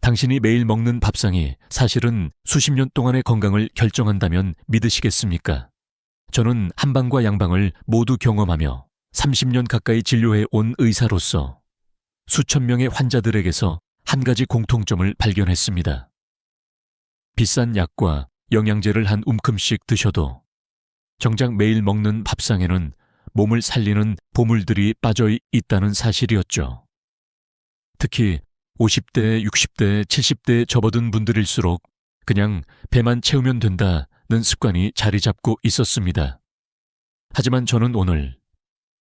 당신이 매일 먹는 밥상이 사실은 수십 년 동안의 건강을 결정한다면 믿으시겠습니까? 저는 한방과 양방을 모두 경험하며 30년 가까이 진료해 온 의사로서 수천 명의 환자들에게서 한 가지 공통점을 발견했습니다. 비싼 약과 영양제를 한 움큼씩 드셔도 정작 매일 먹는 밥상에는 몸을 살리는 보물들이 빠져 있다는 사실이었죠. 특히 50대, 60대, 70대에 접어든 분들일수록 그냥 배만 채우면 된다는 습관이 자리 잡고 있었습니다. 하지만 저는 오늘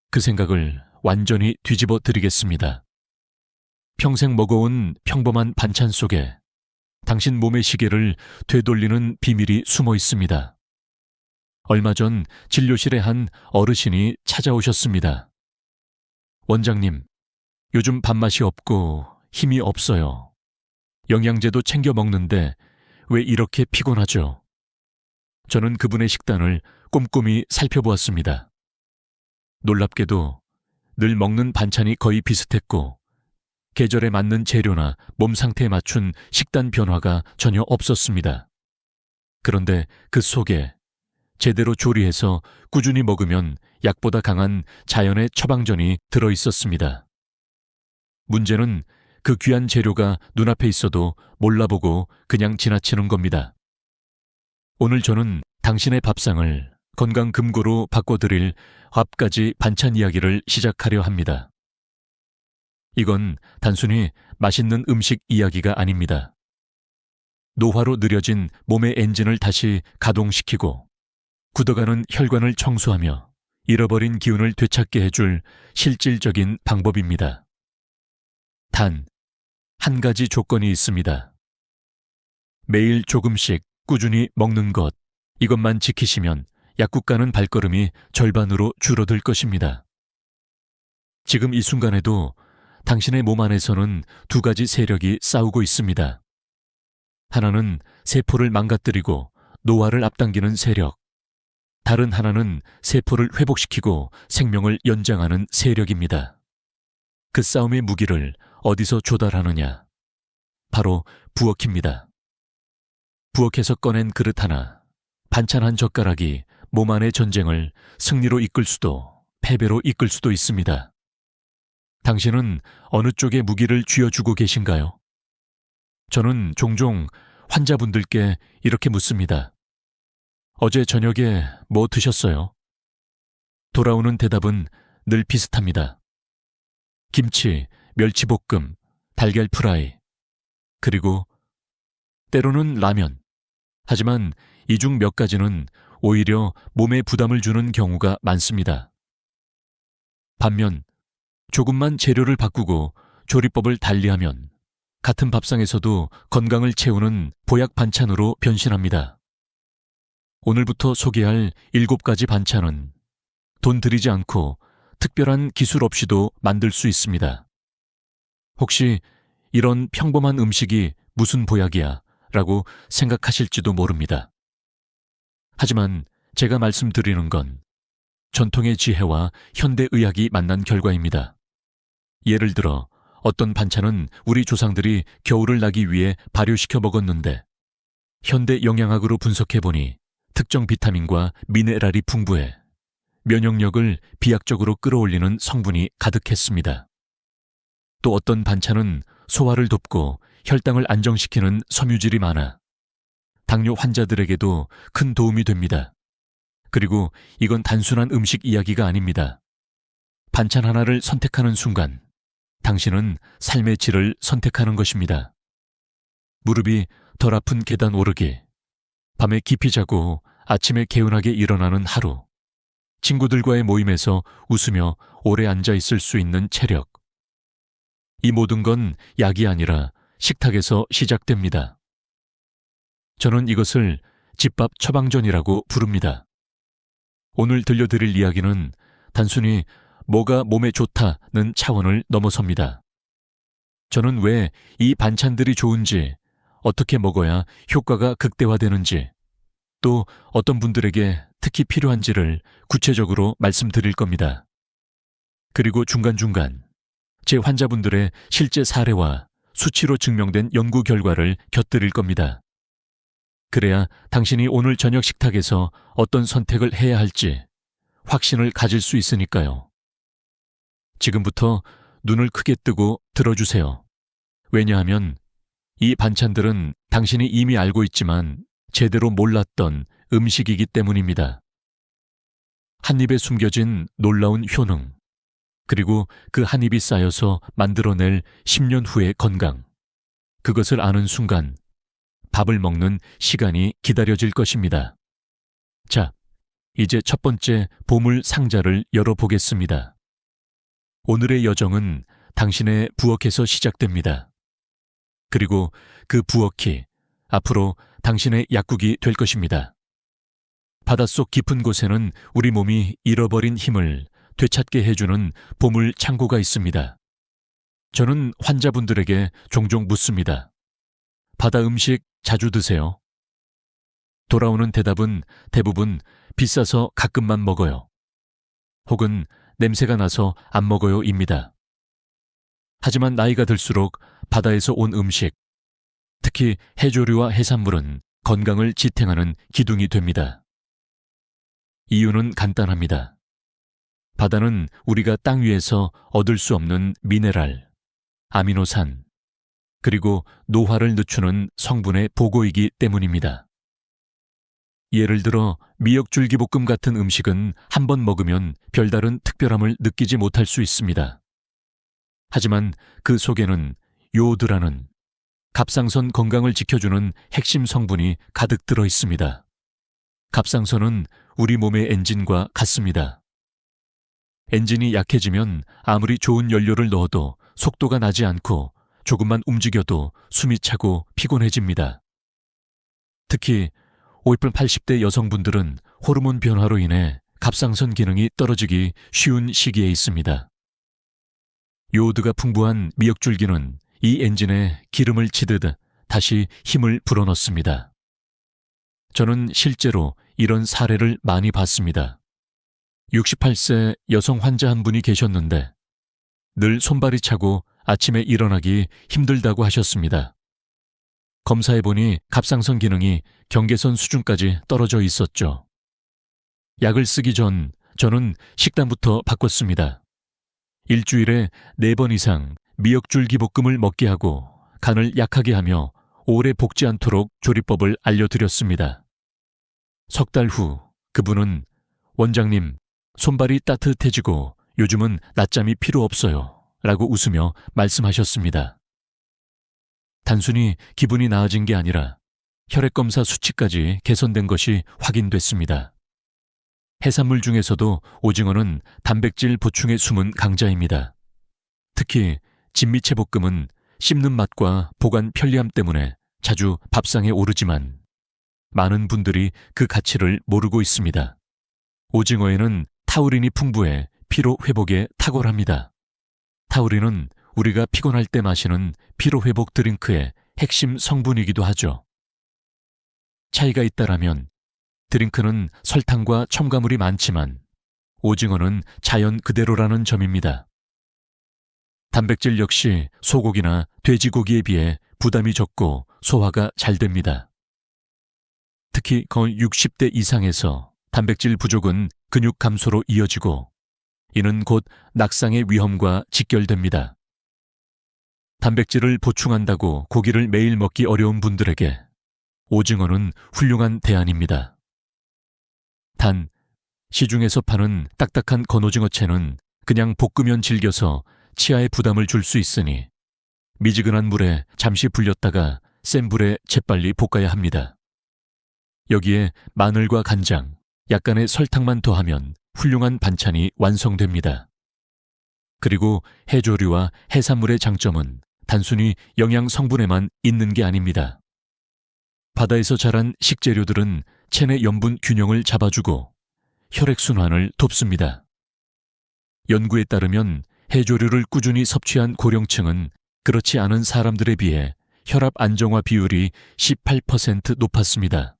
그 생각을 완전히 뒤집어 드리겠습니다. 평생 먹어온 평범한 반찬 속에 당신 몸의 시계를 되돌리는 비밀이 숨어 있습니다. 얼마 전 진료실에 한 어르신이 찾아오셨습니다. 원장님, 요즘 밥맛이 없고 힘이 없어요. 영양제도 챙겨 먹는데 왜 이렇게 피곤하죠? 저는 그분의 식단을 꼼꼼히 살펴보았습니다. 놀랍게도 늘 먹는 반찬이 거의 비슷했고 계절에 맞는 재료나 몸 상태에 맞춘 식단 변화가 전혀 없었습니다. 그런데 그 속에 제대로 조리해서 꾸준히 먹으면 약보다 강한 자연의 처방전이 들어 있었습니다. 문제는 그 귀한 재료가 눈앞에 있어도 몰라보고 그냥 지나치는 겁니다. 오늘 저는 당신의 밥상을 건강금고로 바꿔드릴 밥가지 반찬 이야기를 시작하려 합니다. 이건 단순히 맛있는 음식 이야기가 아닙니다. 노화로 느려진 몸의 엔진을 다시 가동시키고 굳어가는 혈관을 청소하며 잃어버린 기운을 되찾게 해줄 실질적인 방법입니다. 단, 한 가지 조건이 있습니다. 매일 조금씩 꾸준히 먹는 것, 이것만 지키시면 약국 가는 발걸음이 절반으로 줄어들 것입니다. 지금 이 순간에도 당신의 몸 안에서는 두 가지 세력이 싸우고 있습니다. 하나는 세포를 망가뜨리고 노화를 앞당기는 세력, 다른 하나는 세포를 회복시키고 생명을 연장하는 세력입니다. 그 싸움의 무기를 어디서 조달하느냐? 바로 부엌입니다. 부엌에서 꺼낸 그릇 하나, 반찬 한 젓가락이 몸 안의 전쟁을 승리로 이끌 수도 패배로 이끌 수도 있습니다. 당신은 어느 쪽의 무기를 쥐어주고 계신가요? 저는 종종 환자분들께 이렇게 묻습니다. 어제 저녁에 뭐 드셨어요? 돌아오는 대답은 늘 비슷합니다. 김치, 멸치볶음, 달걀 프라이, 그리고 때로는 라면. 하지만 이 중 몇 가지는 오히려 몸에 부담을 주는 경우가 많습니다. 반면 조금만 재료를 바꾸고 조리법을 달리하면 같은 밥상에서도 건강을 채우는 보약 반찬으로 변신합니다. 오늘부터 소개할 7가지 반찬은 돈 들이지 않고 특별한 기술 없이도 만들 수 있습니다. 혹시 이런 평범한 음식이 무슨 보약이야? 라고 생각하실지도 모릅니다. 하지만 제가 말씀드리는 건 전통의 지혜와 현대의학이 만난 결과입니다. 예를 들어 어떤 반찬은 우리 조상들이 겨울을 나기 위해 발효시켜 먹었는데 현대 영양학으로 분석해보니 특정 비타민과 미네랄이 풍부해 면역력을 비약적으로 끌어올리는 성분이 가득했습니다. 또 어떤 반찬은 소화를 돕고 혈당을 안정시키는 섬유질이 많아 당뇨 환자들에게도 큰 도움이 됩니다. 그리고 이건 단순한 음식 이야기가 아닙니다. 반찬 하나를 선택하는 순간 당신은 삶의 질을 선택하는 것입니다. 무릎이 덜 아픈 계단 오르기, 밤에 깊이 자고 아침에 개운하게 일어나는 하루, 친구들과의 모임에서 웃으며 오래 앉아 있을 수 있는 체력. 이 모든 건 약이 아니라 식탁에서 시작됩니다. 저는 이것을 집밥 처방전이라고 부릅니다. 오늘 들려드릴 이야기는 단순히 뭐가 몸에 좋다는 차원을 넘어섭니다. 저는 왜 이 반찬들이 좋은지, 어떻게 먹어야 효과가 극대화되는지, 또 어떤 분들에게 특히 필요한지를 구체적으로 말씀드릴 겁니다. 그리고 중간중간 제 환자분들의 실제 사례와 수치로 증명된 연구 결과를 곁들일 겁니다. 그래야 당신이 오늘 저녁 식탁에서 어떤 선택을 해야 할지 확신을 가질 수 있으니까요. 지금부터 눈을 크게 뜨고 들어주세요. 왜냐하면 이 반찬들은 당신이 이미 알고 있지만 제대로 몰랐던 음식이기 때문입니다. 한 입에 숨겨진 놀라운 효능, 그리고 그 한 입이 쌓여서 만들어낼 10년 후의 건강. 그것을 아는 순간 밥을 먹는 시간이 기다려질 것입니다. 자, 이제 첫 번째 보물 상자를 열어보겠습니다. 오늘의 여정은 당신의 부엌에서 시작됩니다. 그리고 그 부엌이 앞으로 당신의 약국이 될 것입니다. 바닷속 깊은 곳에는 우리 몸이 잃어버린 힘을 되찾게 해주는 보물 창고가 있습니다. 저는 환자분들에게 종종 묻습니다. 바다 음식 자주 드세요? 돌아오는 대답은 대부분 비싸서 가끔만 먹어요. 혹은 냄새가 나서 안 먹어요입니다. 하지만 나이가 들수록 바다에서 온 음식, 특히 해조류와 해산물은 건강을 지탱하는 기둥이 됩니다. 이유는 간단합니다. 바다는 우리가 땅 위에서 얻을 수 없는 미네랄, 아미노산, 그리고 노화를 늦추는 성분의 보고이기 때문입니다. 예를 들어 미역줄기볶음 같은 음식은 한 번 먹으면 별다른 특별함을 느끼지 못할 수 있습니다. 하지만 그 속에는 요오드라는 갑상선 건강을 지켜주는 핵심 성분이 가득 들어 있습니다. 갑상선은 우리 몸의 엔진과 같습니다. 엔진이 약해지면 아무리 좋은 연료를 넣어도 속도가 나지 않고 조금만 움직여도 숨이 차고 피곤해집니다. 특히 50, 80대 여성분들은 호르몬 변화로 인해 갑상선 기능이 떨어지기 쉬운 시기에 있습니다. 요오드가 풍부한 미역줄기는 이 엔진에 기름을 치듯 다시 힘을 불어넣습니다. 저는 실제로 이런 사례를 많이 봤습니다. 68세 여성 환자 한 분이 계셨는데 늘 손발이 차고 아침에 일어나기 힘들다고 하셨습니다. 검사해보니 갑상선 기능이 경계선 수준까지 떨어져 있었죠. 약을 쓰기 전 저는 식단부터 바꿨습니다. 일주일에 4번 이상 미역줄기볶음을 먹게 하고 간을 약하게 하며 오래 볶지 않도록 조리법을 알려드렸습니다. 석 달 후 그분은 원장님, 손발이 따뜻해지고 요즘은 낮잠이 필요 없어요 라고 웃으며 말씀하셨습니다. 단순히 기분이 나아진 게 아니라 혈액검사 수치까지 개선된 것이 확인됐습니다. 해산물 중에서도 오징어는 단백질 보충에 숨은 강자입니다. 특히 진미채볶음은 씹는 맛과 보관 편리함 때문에 자주 밥상에 오르지만 많은 분들이 그 가치를 모르고 있습니다. 오징어에는 타우린이 풍부해 피로 회복에 탁월합니다. 타우린은 우리가 피곤할 때 마시는 피로회복 드링크의 핵심 성분이기도 하죠. 차이가 있다라면 드링크는 설탕과 첨가물이 많지만 오징어는 자연 그대로라는 점입니다. 단백질 역시 소고기나 돼지고기에 비해 부담이 적고 소화가 잘 됩니다. 특히 거의 60대 이상에서 단백질 부족은 근육 감소로 이어지고 이는 곧 낙상의 위험과 직결됩니다. 단백질을 보충한다고 고기를 매일 먹기 어려운 분들에게 오징어는 훌륭한 대안입니다. 단, 시중에서 파는 딱딱한 건오징어채는 그냥 볶으면 질겨서 치아에 부담을 줄 수 있으니 미지근한 물에 잠시 불렸다가 센 불에 재빨리 볶아야 합니다. 여기에 마늘과 간장, 약간의 설탕만 더하면 훌륭한 반찬이 완성됩니다. 그리고 해조류와 해산물의 장점은 단순히 영양 성분에만 있는 게 아닙니다. 바다에서 자란 식재료들은 체내 염분 균형을 잡아주고 혈액순환을 돕습니다. 연구에 따르면 해조류를 꾸준히 섭취한 고령층은 그렇지 않은 사람들에 비해 혈압 안정화 비율이 18% 높았습니다.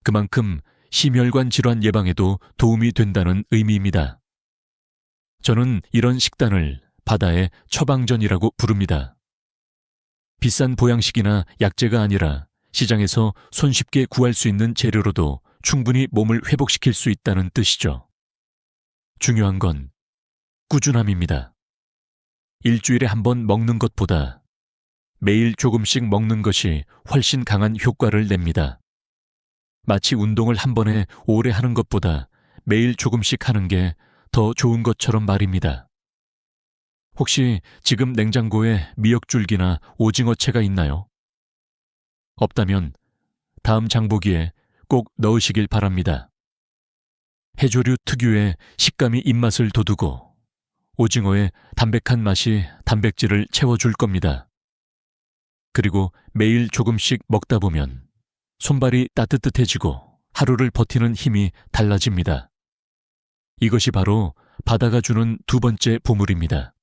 그만큼 심혈관 질환 예방에도 도움이 된다는 의미입니다. 저는 이런 식단을 바다의 처방전이라고 부릅니다. 비싼 보양식이나 약재가 아니라 시장에서 손쉽게 구할 수 있는 재료로도 충분히 몸을 회복시킬 수 있다는 뜻이죠. 중요한 건 꾸준함입니다. 일주일에 한 번 먹는 것보다 매일 조금씩 먹는 것이 훨씬 강한 효과를 냅니다. 마치 운동을 한 번에 오래 하는 것보다 매일 조금씩 하는 게 더 좋은 것처럼 말입니다. 혹시 지금 냉장고에 미역줄기나 오징어채가 있나요? 없다면 다음 장보기에 꼭 넣으시길 바랍니다. 해조류 특유의 식감이 입맛을 돋우고 오징어의 담백한 맛이 단백질을 채워줄 겁니다. 그리고 매일 조금씩 먹다 보면 손발이 따뜻해지고 하루를 버티는 힘이 달라집니다. 이것이 바로 바다가 주는 두 번째 보물입니다.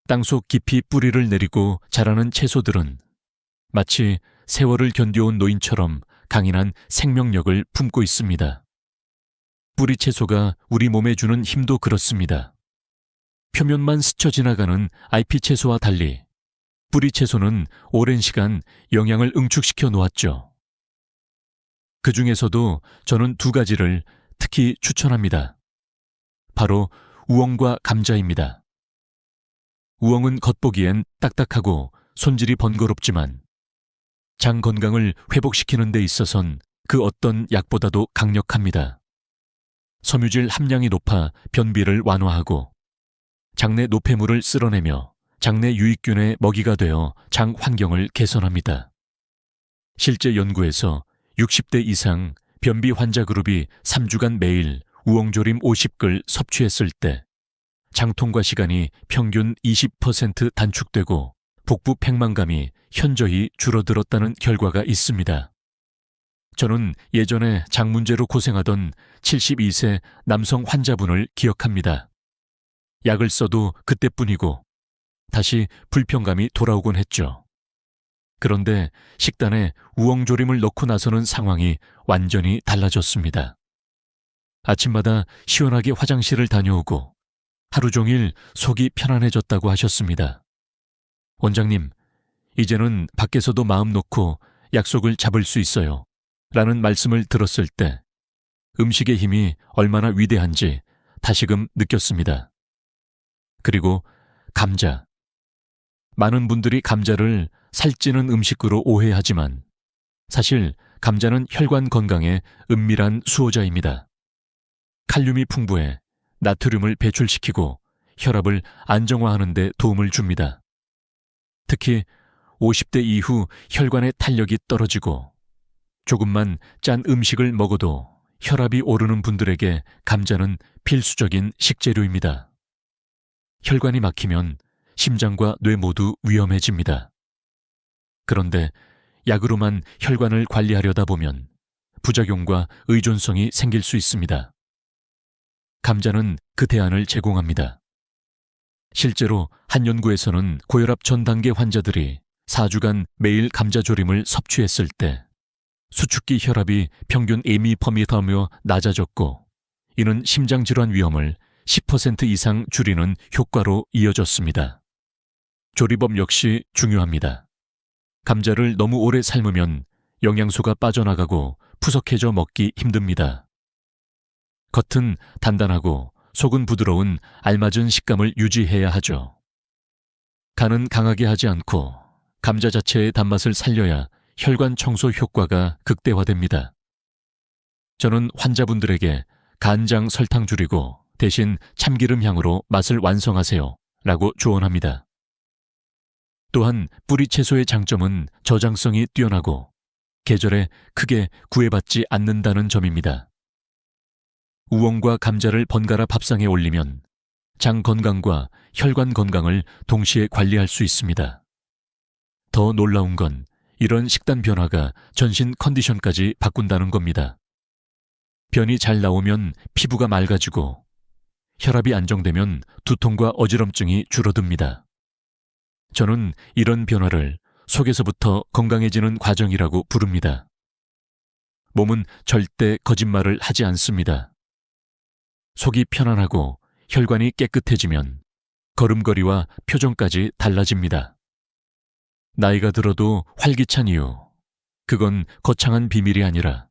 땅속 깊이 뿌리를 내리고 자라는 채소들은 마치 세월을 견뎌온 노인처럼 강인한 생명력을 품고 있습니다. 뿌리 채소가 우리 몸에 주는 힘도 그렇습니다. 표면만 스쳐 지나가는 잎이 채소와 달리 뿌리 채소는 오랜 시간 영양을 응축시켜 놓았죠. 그 중에서도 저는 두 가지를 특히 추천합니다. 바로 우엉과 감자입니다. 우엉은 겉보기엔 딱딱하고 손질이 번거롭지만 장 건강을 회복시키는 데 있어선 그 어떤 약보다도 강력합니다. 섬유질 함량이 높아 변비를 완화하고 장내 노폐물을 쓸어내며 장내 유익균의 먹이가 되어 장 환경을 개선합니다. 실제 연구에서 60대 이상 변비 환자 그룹이 3주간 매일 우엉조림 50글 섭취했을 때 장통과 시간이 평균 20% 단축되고 복부 팽만감이 현저히 줄어들었다는 결과가 있습니다. 저는 예전에 장 문제로 고생하던 72세 남성 환자분을 기억합니다. 약을 써도 그때뿐이고 다시 불편감이 돌아오곤 했죠. 그런데 식단에 우엉조림을 넣고 나서는 상황이 완전히 달라졌습니다. 아침마다 시원하게 화장실을 다녀오고 하루 종일 속이 편안해졌다고 하셨습니다. 원장님, 이제는 밖에서도 마음 놓고 약속을 잡을 수 있어요. 라는 말씀을 들었을 때 음식의 힘이 얼마나 위대한지 다시금 느꼈습니다. 그리고 감자. 많은 분들이 감자를 살찌는 음식으로 오해하지만 사실 감자는 혈관 건강에 은밀한 수호자입니다. 칼륨이 풍부해 나트륨을 배출시키고 혈압을 안정화하는 데 도움을 줍니다. 특히 50대 이후 혈관의 탄력이 떨어지고 조금만 짠 음식을 먹어도 혈압이 오르는 분들에게 감자는 필수적인 식재료입니다. 혈관이 막히면 심장과 뇌 모두 위험해집니다. 그런데 약으로만 혈관을 관리하려다 보면 부작용과 의존성이 생길 수 있습니다. 감자는 그 대안을 제공합니다. 실제로 한 연구에서는 고혈압 전 단계 환자들이 4주간 매일 감자조림을 섭취했을 때 수축기 혈압이 평균 2ml/m며 낮아졌고 이는 심장질환 위험을 10% 이상 줄이는 효과로 이어졌습니다. 조리법 역시 중요합니다. 감자를 너무 오래 삶으면 영양소가 빠져나가고 푸석해져 먹기 힘듭니다. 겉은 단단하고 속은 부드러운 알맞은 식감을 유지해야 하죠. 간은 강하게 하지 않고 감자 자체의 단맛을 살려야 혈관 청소 효과가 극대화됩니다. 저는 환자분들에게 간장 설탕 줄이고 대신 참기름 향으로 맛을 완성하세요 라고 조언합니다. 또한 뿌리 채소의 장점은 저장성이 뛰어나고 계절에 크게 구애받지 않는다는 점입니다. 우엉과 감자를 번갈아 밥상에 올리면 장 건강과 혈관 건강을 동시에 관리할 수 있습니다. 더 놀라운 건 이런 식단 변화가 전신 컨디션까지 바꾼다는 겁니다. 변이 잘 나오면 피부가 맑아지고 혈압이 안정되면 두통과 어지럼증이 줄어듭니다. 저는 이런 변화를 속에서부터 건강해지는 과정이라고 부릅니다. 몸은 절대 거짓말을 하지 않습니다. 속이 편안하고 혈관이 깨끗해지면 걸음걸이와 표정까지 달라집니다. 나이가 들어도 활기찬 이유, 그건 거창한 비밀이 아니라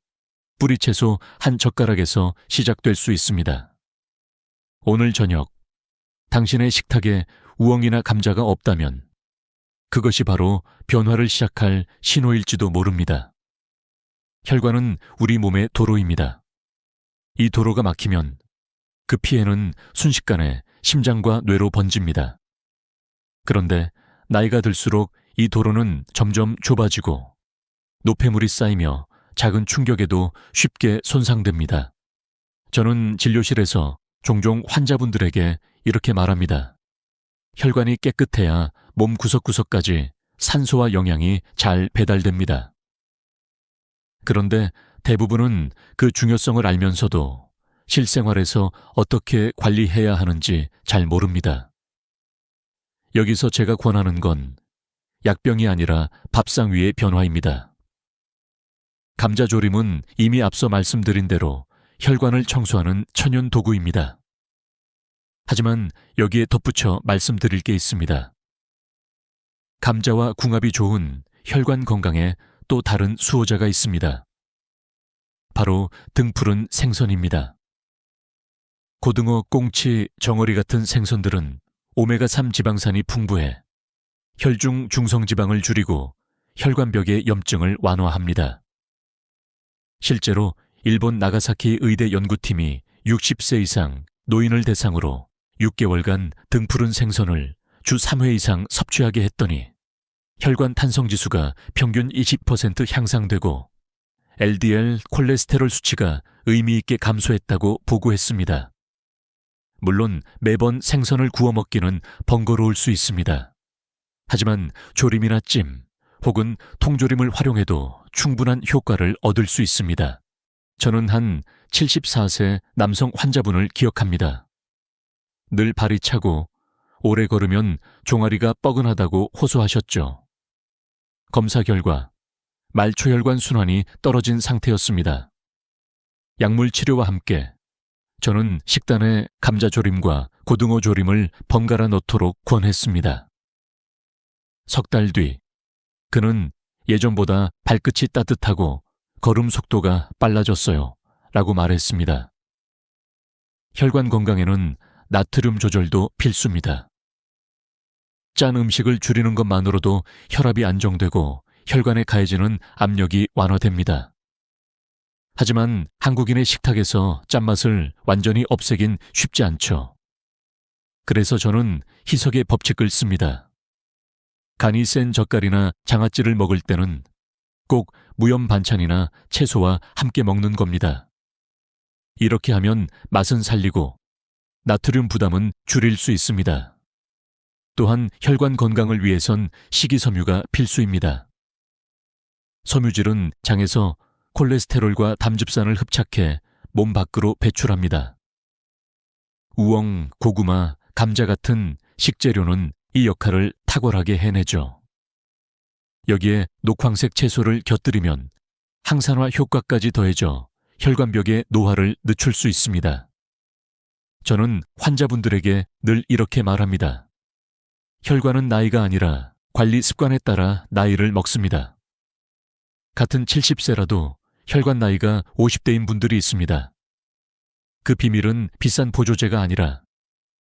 뿌리 채소 한 젓가락에서 시작될 수 있습니다. 오늘 저녁, 당신의 식탁에 우엉이나 감자가 없다면 그것이 바로 변화를 시작할 신호일지도 모릅니다. 혈관은 우리 몸의 도로입니다. 이 도로가 막히면 그 피해는 순식간에 심장과 뇌로 번집니다. 그런데 나이가 들수록 이 도로는 점점 좁아지고 노폐물이 쌓이며 작은 충격에도 쉽게 손상됩니다. 저는 진료실에서 종종 환자분들에게 이렇게 말합니다. 혈관이 깨끗해야 몸 구석구석까지 산소와 영양이 잘 배달됩니다. 그런데 대부분은 그 중요성을 알면서도 실생활에서 어떻게 관리해야 하는지 잘 모릅니다. 여기서 제가 권하는 건 약병이 아니라 밥상 위의 변화입니다. 감자조림은 이미 앞서 말씀드린 대로 혈관을 청소하는 천연 도구입니다. 하지만 여기에 덧붙여 말씀드릴 게 있습니다. 감자와 궁합이 좋은 혈관 건강에 또 다른 수호자가 있습니다. 바로 등푸른 생선입니다. 고등어, 꽁치, 정어리 같은 생선들은 오메가3 지방산이 풍부해 혈중 중성지방을 줄이고 혈관벽의 염증을 완화합니다. 실제로 일본 나가사키 의대 연구팀이 60세 이상 노인을 대상으로 6개월간 등푸른 생선을 주 3회 이상 섭취하게 했더니 혈관 탄성지수가 평균 20% 향상되고 LDL 콜레스테롤 수치가 의미 있게 감소했다고 보고했습니다. 물론 매번 생선을 구워 먹기는 번거로울 수 있습니다. 하지만 조림이나 찜 혹은 통조림을 활용해도 충분한 효과를 얻을 수 있습니다. 저는 한 74세 남성 환자분을 기억합니다. 늘 발이 차고 오래 걸으면 종아리가 뻐근하다고 호소하셨죠. 검사 결과 말초혈관 순환이 떨어진 상태였습니다. 약물 치료와 함께 저는 식단에 감자조림과 고등어조림을 번갈아 넣도록 권했습니다. 석 달 뒤 그는 예전보다 발끝이 따뜻하고 걸음 속도가 빨라졌어요 라고 말했습니다. 혈관 건강에는 나트륨 조절도 필수입니다. 짠 음식을 줄이는 것만으로도 혈압이 안정되고 혈관에 가해지는 압력이 완화됩니다. 하지만 한국인의 식탁에서 짠맛을 완전히 없애긴 쉽지 않죠. 그래서 저는 희석의 법칙을 씁니다. 간이 센 젓갈이나 장아찌를 먹을 때는 꼭 무염 반찬이나 채소와 함께 먹는 겁니다. 이렇게 하면 맛은 살리고 나트륨 부담은 줄일 수 있습니다. 또한 혈관 건강을 위해선 식이섬유가 필수입니다. 섬유질은 장에서 콜레스테롤과 담즙산을 흡착해 몸 밖으로 배출합니다. 우엉, 고구마, 감자 같은 식재료는 이 역할을 탁월하게 해내죠. 여기에 녹황색 채소를 곁들이면 항산화 효과까지 더해져 혈관벽의 노화를 늦출 수 있습니다. 저는 환자분들에게 늘 이렇게 말합니다. 혈관은 나이가 아니라 관리 습관에 따라 나이를 먹습니다. 같은 70세라도 혈관 나이가 50대인 분들이 있습니다. 그 비밀은 비싼 보조제가 아니라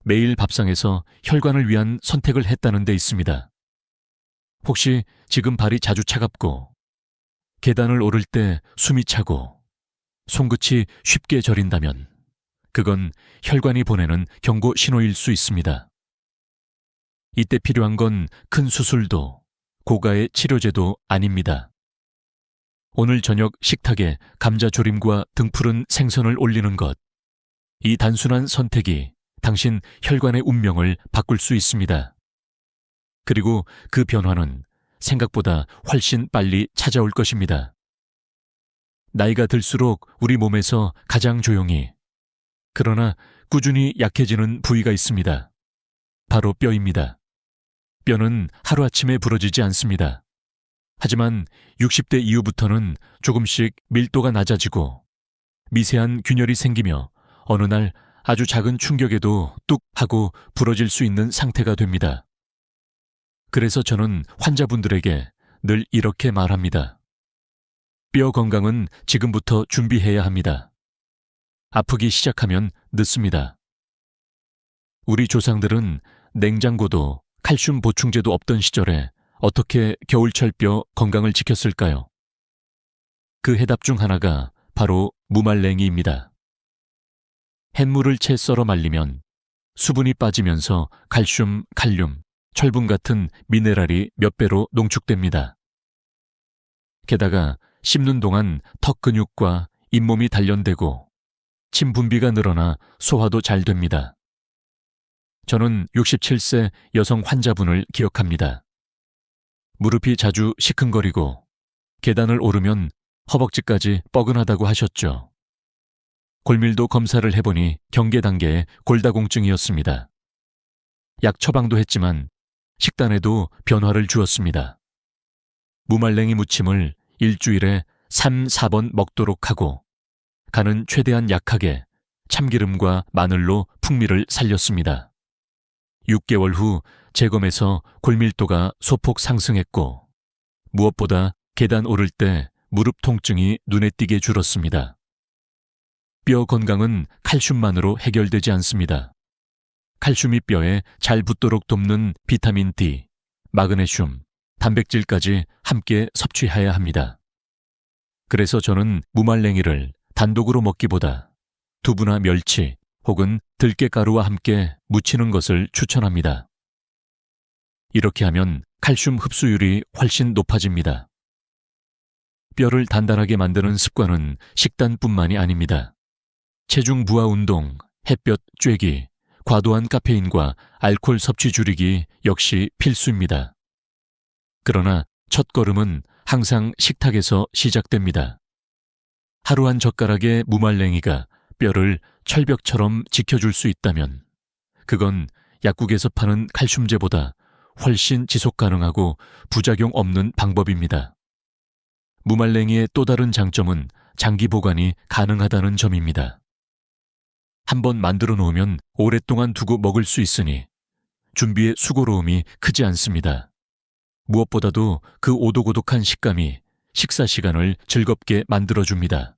매일 밥상에서 혈관을 위한 선택을 했다는 데 있습니다. 혹시 지금 발이 자주 차갑고 계단을 오를 때 숨이 차고 손끝이 쉽게 저린다면 그건 혈관이 보내는 경고 신호일 수 있습니다. 이때 필요한 건 큰 수술도 고가의 치료제도 아닙니다. 오늘 저녁 식탁에 감자조림과 등푸른 생선을 올리는 것, 이 단순한 선택이 당신 혈관의 운명을 바꿀 수 있습니다. 그리고 그 변화는 생각보다 훨씬 빨리 찾아올 것입니다. 나이가 들수록 우리 몸에서 가장 조용히, 그러나 꾸준히 약해지는 부위가 있습니다. 바로 뼈입니다. 뼈는 하루아침에 부러지지 않습니다. 하지만 60대 이후부터는 조금씩 밀도가 낮아지고 미세한 균열이 생기며 어느 날 아주 작은 충격에도 뚝 하고 부러질 수 있는 상태가 됩니다. 그래서 저는 환자분들에게 늘 이렇게 말합니다. 뼈 건강은 지금부터 준비해야 합니다. 아프기 시작하면 늦습니다. 우리 조상들은 냉장고도 칼슘 보충제도 없던 시절에 어떻게 겨울철 뼈 건강을 지켰을까요? 그 해답 중 하나가 바로 무말랭이입니다. 햇물을 채 썰어 말리면 수분이 빠지면서 칼슘, 칼륨, 철분 같은 미네랄이 몇 배로 농축됩니다. 게다가 씹는 동안 턱 근육과 잇몸이 단련되고 침 분비가 늘어나 소화도 잘 됩니다. 저는 67세 여성 환자분을 기억합니다. 무릎이 자주 시큰거리고 계단을 오르면 허벅지까지 뻐근하다고 하셨죠. 골밀도 검사를 해보니 경계 단계의 골다공증이었습니다. 약 처방도 했지만 식단에도 변화를 주었습니다. 무말랭이 무침을 일주일에 3, 4번 먹도록 하고 간은 최대한 약하게 참기름과 마늘로 풍미를 살렸습니다. 6개월 후 재검에서 골밀도가 소폭 상승했고 무엇보다 계단 오를 때 무릎 통증이 눈에 띄게 줄었습니다. 뼈 건강은 칼슘만으로 해결되지 않습니다. 칼슘이 뼈에 잘 붙도록 돕는 비타민 D, 마그네슘, 단백질까지 함께 섭취해야 합니다. 그래서 저는 무말랭이를 단독으로 먹기보다 두부나 멸치 혹은 들깨가루와 함께 무치는 것을 추천합니다. 이렇게 하면 칼슘 흡수율이 훨씬 높아집니다. 뼈를 단단하게 만드는 습관은 식단뿐만이 아닙니다. 체중 부하 운동, 햇볕 쬐기, 과도한 카페인과 알코올 섭취 줄이기 역시 필수입니다. 그러나 첫걸음은 항상 식탁에서 시작됩니다. 하루 한 젓가락의 무말랭이가 뼈를 철벽처럼 지켜줄 수 있다면 그건 약국에서 파는 칼슘제보다 훨씬 지속 가능하고 부작용 없는 방법입니다. 무말랭이의 또 다른 장점은 장기 보관이 가능하다는 점입니다. 한번 만들어 놓으면 오랫동안 두고 먹을 수 있으니 준비의 수고로움이 크지 않습니다. 무엇보다도 그 오독오독한 식감이 식사 시간을 즐겁게 만들어줍니다.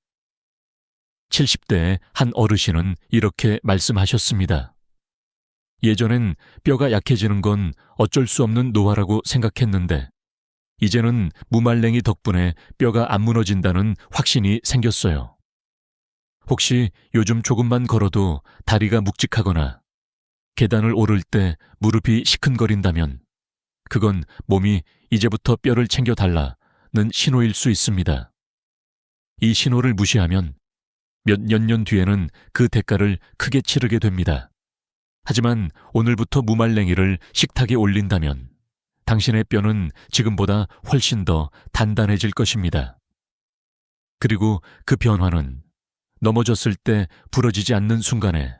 70대의 한 어르신은 이렇게 말씀하셨습니다. 예전엔 뼈가 약해지는 건 어쩔 수 없는 노화라고 생각했는데 이제는 무말랭이 덕분에 뼈가 안 무너진다는 확신이 생겼어요. 혹시 요즘 조금만 걸어도 다리가 묵직하거나 계단을 오를 때 무릎이 시큰거린다면 그건 몸이 이제부터 뼈를 챙겨달라는 신호일 수 있습니다. 이 신호를 무시하면 몇 년 뒤에는 그 대가를 크게 치르게 됩니다. 하지만 오늘부터 무말랭이를 식탁에 올린다면 당신의 뼈는 지금보다 훨씬 더 단단해질 것입니다. 그리고 그 변화는 넘어졌을 때 부러지지 않는 순간에,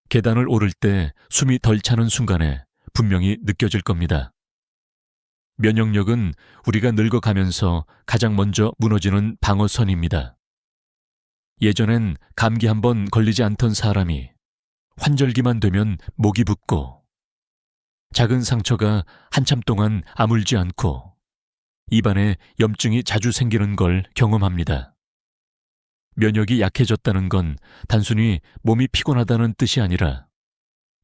계단을 오를 때 숨이 덜 차는 순간에 분명히 느껴질 겁니다. 면역력은 우리가 늙어가면서 가장 먼저 무너지는 방어선입니다. 예전엔 감기 한번 걸리지 않던 사람이 환절기만 되면 목이 붓고 작은 상처가 한참 동안 아물지 않고 입안에 염증이 자주 생기는 걸 경험합니다. 면역이 약해졌다는 건 단순히 몸이 피곤하다는 뜻이 아니라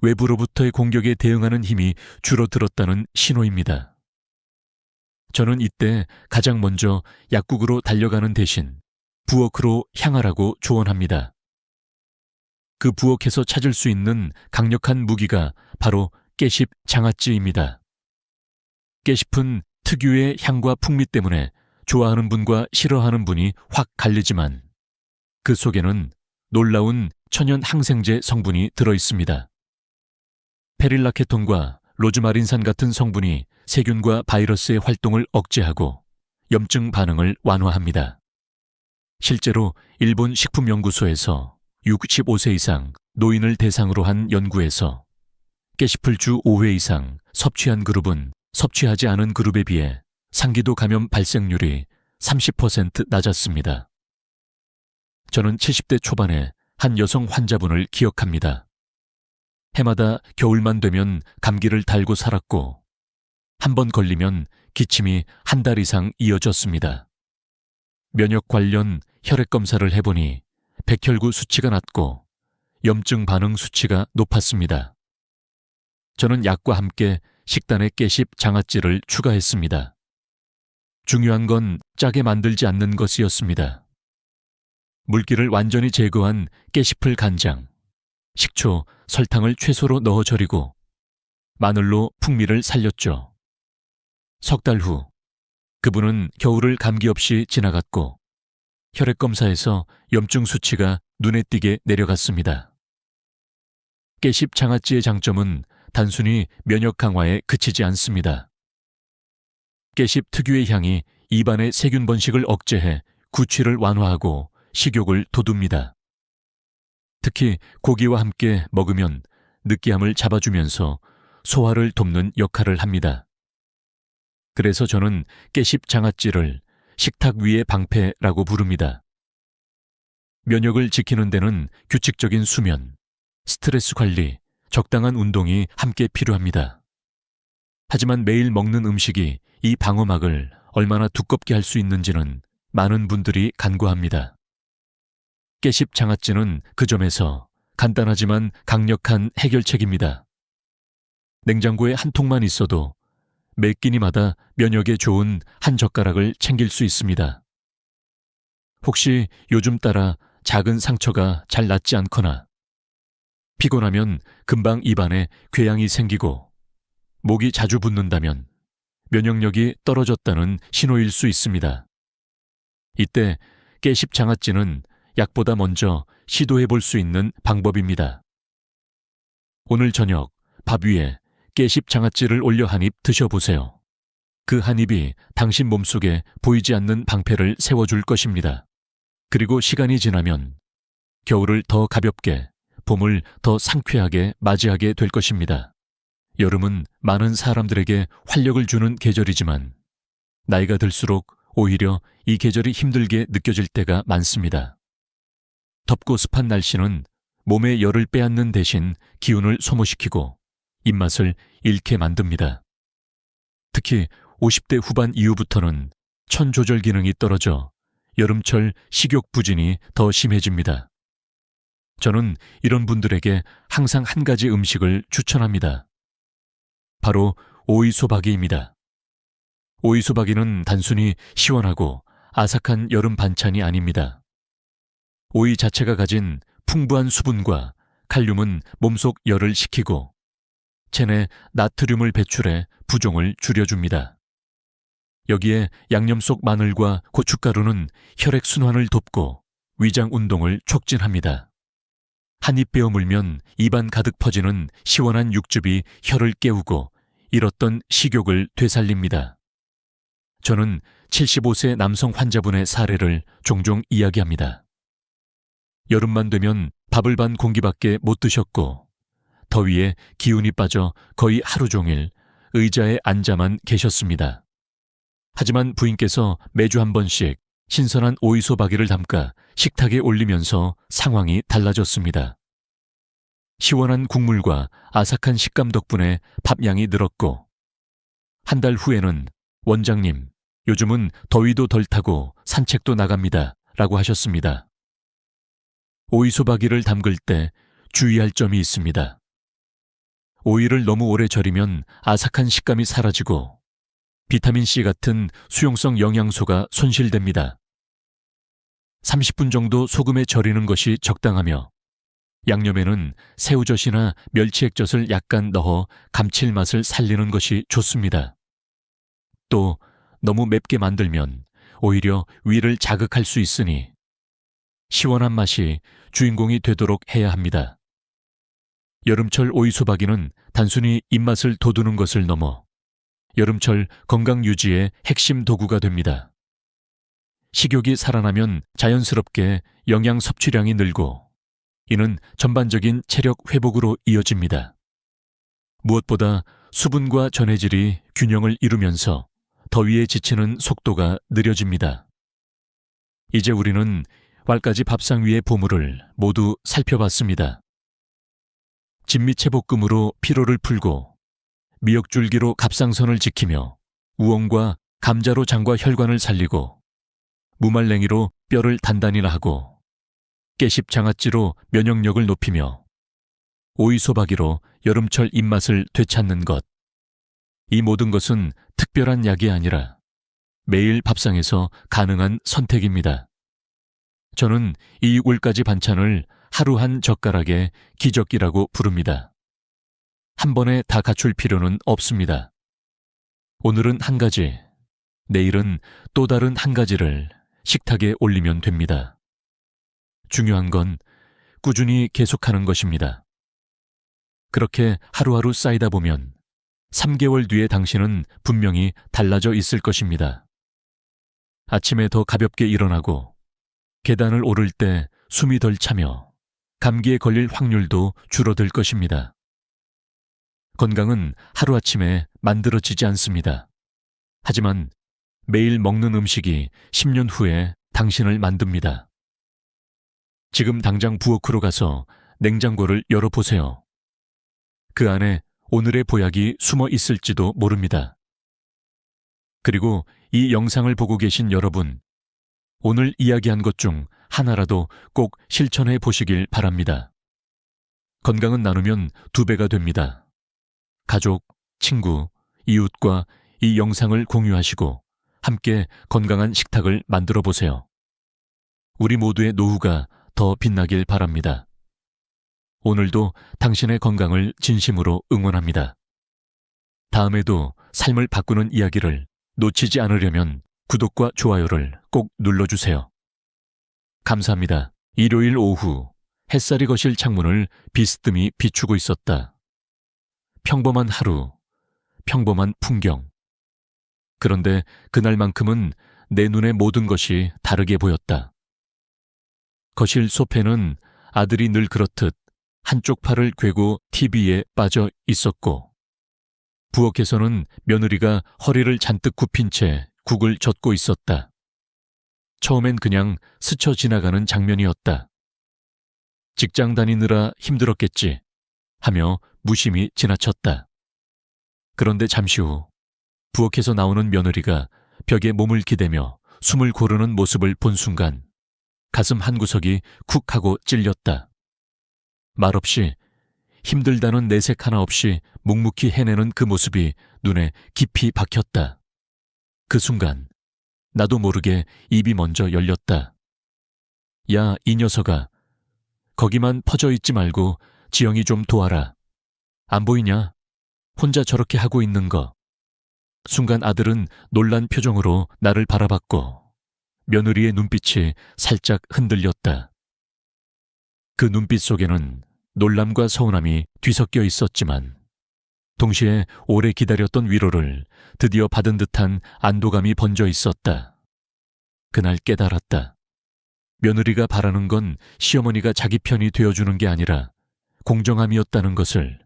외부로부터의 공격에 대응하는 힘이 줄어들었다는 신호입니다. 저는 이때 가장 먼저 약국으로 달려가는 대신 부엌으로 향하라고 조언합니다. 그 부엌에서 찾을 수 있는 강력한 무기가 바로 깨십 장아찌입니다. 깨십은 특유의 향과 풍미 때문에 좋아하는 분과 싫어하는 분이 확 갈리지만 그 속에는 놀라운 천연 항생제 성분이 들어있습니다. 페릴라케톤과 로즈마린산 같은 성분이 세균과 바이러스의 활동을 억제하고 염증 반응을 완화합니다. 실제로 일본 식품연구소에서 65세 이상 노인을 대상으로 한 연구에서 깨십을 주 5회 이상 섭취한 그룹은 섭취하지 않은 그룹에 비해 상기도 감염 발생률이 30% 낮았습니다. 저는 70대 초반에 한 여성 환자분을 기억합니다. 해마다 겨울만 되면 감기를 달고 살았고 한 번 걸리면 기침이 한 달 이상 이어졌습니다. 면역 관련 혈액 검사를 해보니 백혈구 수치가 낮고 염증 반응 수치가 높았습니다. 저는 약과 함께 식단에 깨십 장아찌를 추가했습니다. 중요한 건 짜게 만들지 않는 것이었습니다. 물기를 완전히 제거한 깨씹을 간장, 식초, 설탕을 최소로 넣어 절이고 마늘로 풍미를 살렸죠. 석 달 후 그분은 겨울을 감기 없이 지나갔고 혈액검사에서 염증 수치가 눈에 띄게 내려갔습니다. 깨씹 장아찌의 장점은 단순히 면역 강화에 그치지 않습니다. 깨씹 특유의 향이 입안의 세균 번식을 억제해 구취를 완화하고 식욕을 돋웁니다. 특히 고기와 함께 먹으면 느끼함을 잡아주면서 소화를 돕는 역할을 합니다. 그래서 저는 깨씹 장아찌를 식탁 위의 방패라고 부릅니다. 면역을 지키는 데는 규칙적인 수면, 스트레스 관리, 적당한 운동이 함께 필요합니다. 하지만 매일 먹는 음식이 이 방어막을 얼마나 두껍게 할 수 있는지는 많은 분들이 간과합니다. 깨씹 장아찌는 그 점에서 간단하지만 강력한 해결책입니다. 냉장고에 한 통만 있어도 매 끼니마다 면역에 좋은 한 젓가락을 챙길 수 있습니다. 혹시 요즘 따라 작은 상처가 잘 낫지 않거나 피곤하면 금방 입안에 궤양이 생기고 목이 자주 붓는다면 면역력이 떨어졌다는 신호일 수 있습니다. 이때 깨씹 장아찌는 약보다 먼저 시도해 볼 수 있는 방법입니다. 오늘 저녁 밥 위에 깨씹 장아찌를 올려 한 입 드셔보세요. 그 한 입이 당신 몸속에 보이지 않는 방패를 세워줄 것입니다. 그리고 시간이 지나면 겨울을 더 가볍게, 봄을 더 상쾌하게 맞이하게 될 것입니다. 여름은 많은 사람들에게 활력을 주는 계절이지만 나이가 들수록 오히려 이 계절이 힘들게 느껴질 때가 많습니다. 덥고 습한 날씨는 몸의 열을 빼앗는 대신 기운을 소모시키고 입맛을 잃게 만듭니다. 특히 50대 후반 이후부터는 천 조절 기능이 떨어져 여름철 식욕 부진이 더 심해집니다. 저는 이런 분들에게 항상 한 가지 음식을 추천합니다. 바로 오이소박이입니다. 오이소박이는 단순히 시원하고 아삭한 여름 반찬이 아닙니다. 오이 자체가 가진 풍부한 수분과 칼륨은 몸속 열을 식히고 체내 나트륨을 배출해 부종을 줄여줍니다. 여기에 양념 속 마늘과 고춧가루는 혈액순환을 돕고 위장 운동을 촉진합니다. 한 입 베어 물면 입안 가득 퍼지는 시원한 육즙이 혀를 깨우고 잃었던 식욕을 되살립니다. 저는 75세 남성 환자분의 사례를 종종 이야기합니다. 여름만 되면 밥을 반 공기밖에 못 드셨고 더위에 기운이 빠져 거의 하루 종일 의자에 앉아만 계셨습니다. 하지만 부인께서 매주 한 번씩 신선한 오이소박이를 담가 식탁에 올리면서 상황이 달라졌습니다. 시원한 국물과 아삭한 식감 덕분에 밥량이 늘었고 한 달 후에는 원장님, 요즘은 더위도 덜 타고 산책도 나갑니다 라고 하셨습니다. 오이소박이를 담글 때 주의할 점이 있습니다. 오이를 너무 오래 절이면 아삭한 식감이 사라지고 비타민C 같은 수용성 영양소가 손실됩니다. 30분 정도 소금에 절이는 것이 적당하며 양념에는 새우젓이나 멸치액젓을 약간 넣어 감칠맛을 살리는 것이 좋습니다. 또 너무 맵게 만들면 오히려 위를 자극할 수 있으니 시원한 맛이 주인공이 되도록 해야 합니다. 여름철 오이소박이는 단순히 입맛을 돋우는 것을 넘어 여름철 건강 유지의 핵심 도구가 됩니다. 식욕이 살아나면 자연스럽게 영양 섭취량이 늘고 이는 전반적인 체력 회복으로 이어집니다. 무엇보다 수분과 전해질이 균형을 이루면서 더위에 지치는 속도가 느려집니다. 이제 우리는 왈가지 밥상 위의 보물을 모두 살펴봤습니다. 진미채볶음으로 피로를 풀고 미역줄기로 갑상선을 지키며 우엉과 감자로 장과 혈관을 살리고 무말랭이로 뼈를 단단히 하고 깨씹 장아찌로 면역력을 높이며 오이소박이로 여름철 입맛을 되찾는 것. 이 모든 것은 특별한 약이 아니라 매일 밥상에서 가능한 선택입니다. 저는 이 6가지 반찬을 하루 한 젓가락에 기적기라고 부릅니다. 한 번에 다 갖출 필요는 없습니다. 오늘은 한 가지, 내일은 또 다른 한 가지를 식탁에 올리면 됩니다. 중요한 건 꾸준히 계속하는 것입니다. 그렇게 하루하루 쌓이다 보면 3개월 뒤에 당신은 분명히 달라져 있을 것입니다. 아침에 더 가볍게 일어나고 계단을 오를 때 숨이 덜 차며 감기에 걸릴 확률도 줄어들 것입니다. 건강은 하루아침에 만들어지지 않습니다. 하지만 매일 먹는 음식이 10년 후에 당신을 만듭니다. 지금 당장 부엌으로 가서 냉장고를 열어보세요. 그 안에 오늘의 보약이 숨어 있을지도 모릅니다. 그리고 이 영상을 보고 계신 여러분, 오늘 이야기한 것 중 하나라도 꼭 실천해 보시길 바랍니다. 건강은 나누면 2배가 됩니다. 가족, 친구, 이웃과 이 영상을 공유하시고 함께 건강한 식탁을 만들어 보세요. 우리 모두의 노후가 더 빛나길 바랍니다. 오늘도 당신의 건강을 진심으로 응원합니다. 다음에도 삶을 바꾸는 이야기를 놓치지 않으려면 구독과 좋아요를 꼭 눌러주세요. 감사합니다. 일요일 오후 햇살이 거실 창문을 비스듬히 비추고 있었다. 평범한 하루, 평범한 풍경. 그런데 그날만큼은 내 눈에 모든 것이 다르게 보였다. 거실 소파에는 아들이 늘 그렇듯 한쪽 팔을 꿰고 TV에 빠져 있었고, 부엌에서는 며느리가 허리를 잔뜩 굽힌 채 국을 젓고 있었다. 처음엔 그냥 스쳐 지나가는 장면이었다. 직장 다니느라 힘들었겠지 하며 무심히 지나쳤다. 그런데 잠시 후 부엌에서 나오는 며느리가 벽에 몸을 기대며 숨을 고르는 모습을 본 순간 가슴 한구석이 쿡 하고 찔렸다. 말없이 힘들다는 내색 하나 없이 묵묵히 해내는 그 모습이 눈에 깊이 박혔다. 그 순간 나도 모르게 입이 먼저 열렸다. 야, 이 녀석아. 거기만 퍼져 있지 말고 지영이 좀 도와라. 안 보이냐? 혼자 저렇게 하고 있는 거. 순간 아들은 놀란 표정으로 나를 바라봤고 며느리의 눈빛이 살짝 흔들렸다. 그 눈빛 속에는 놀람과 서운함이 뒤섞여 있었지만 동시에 오래 기다렸던 위로를 드디어 받은 듯한 안도감이 번져 있었다. 그날 깨달았다. 며느리가 바라는 건 시어머니가 자기 편이 되어주는 게 아니라 공정함이었다는 것을.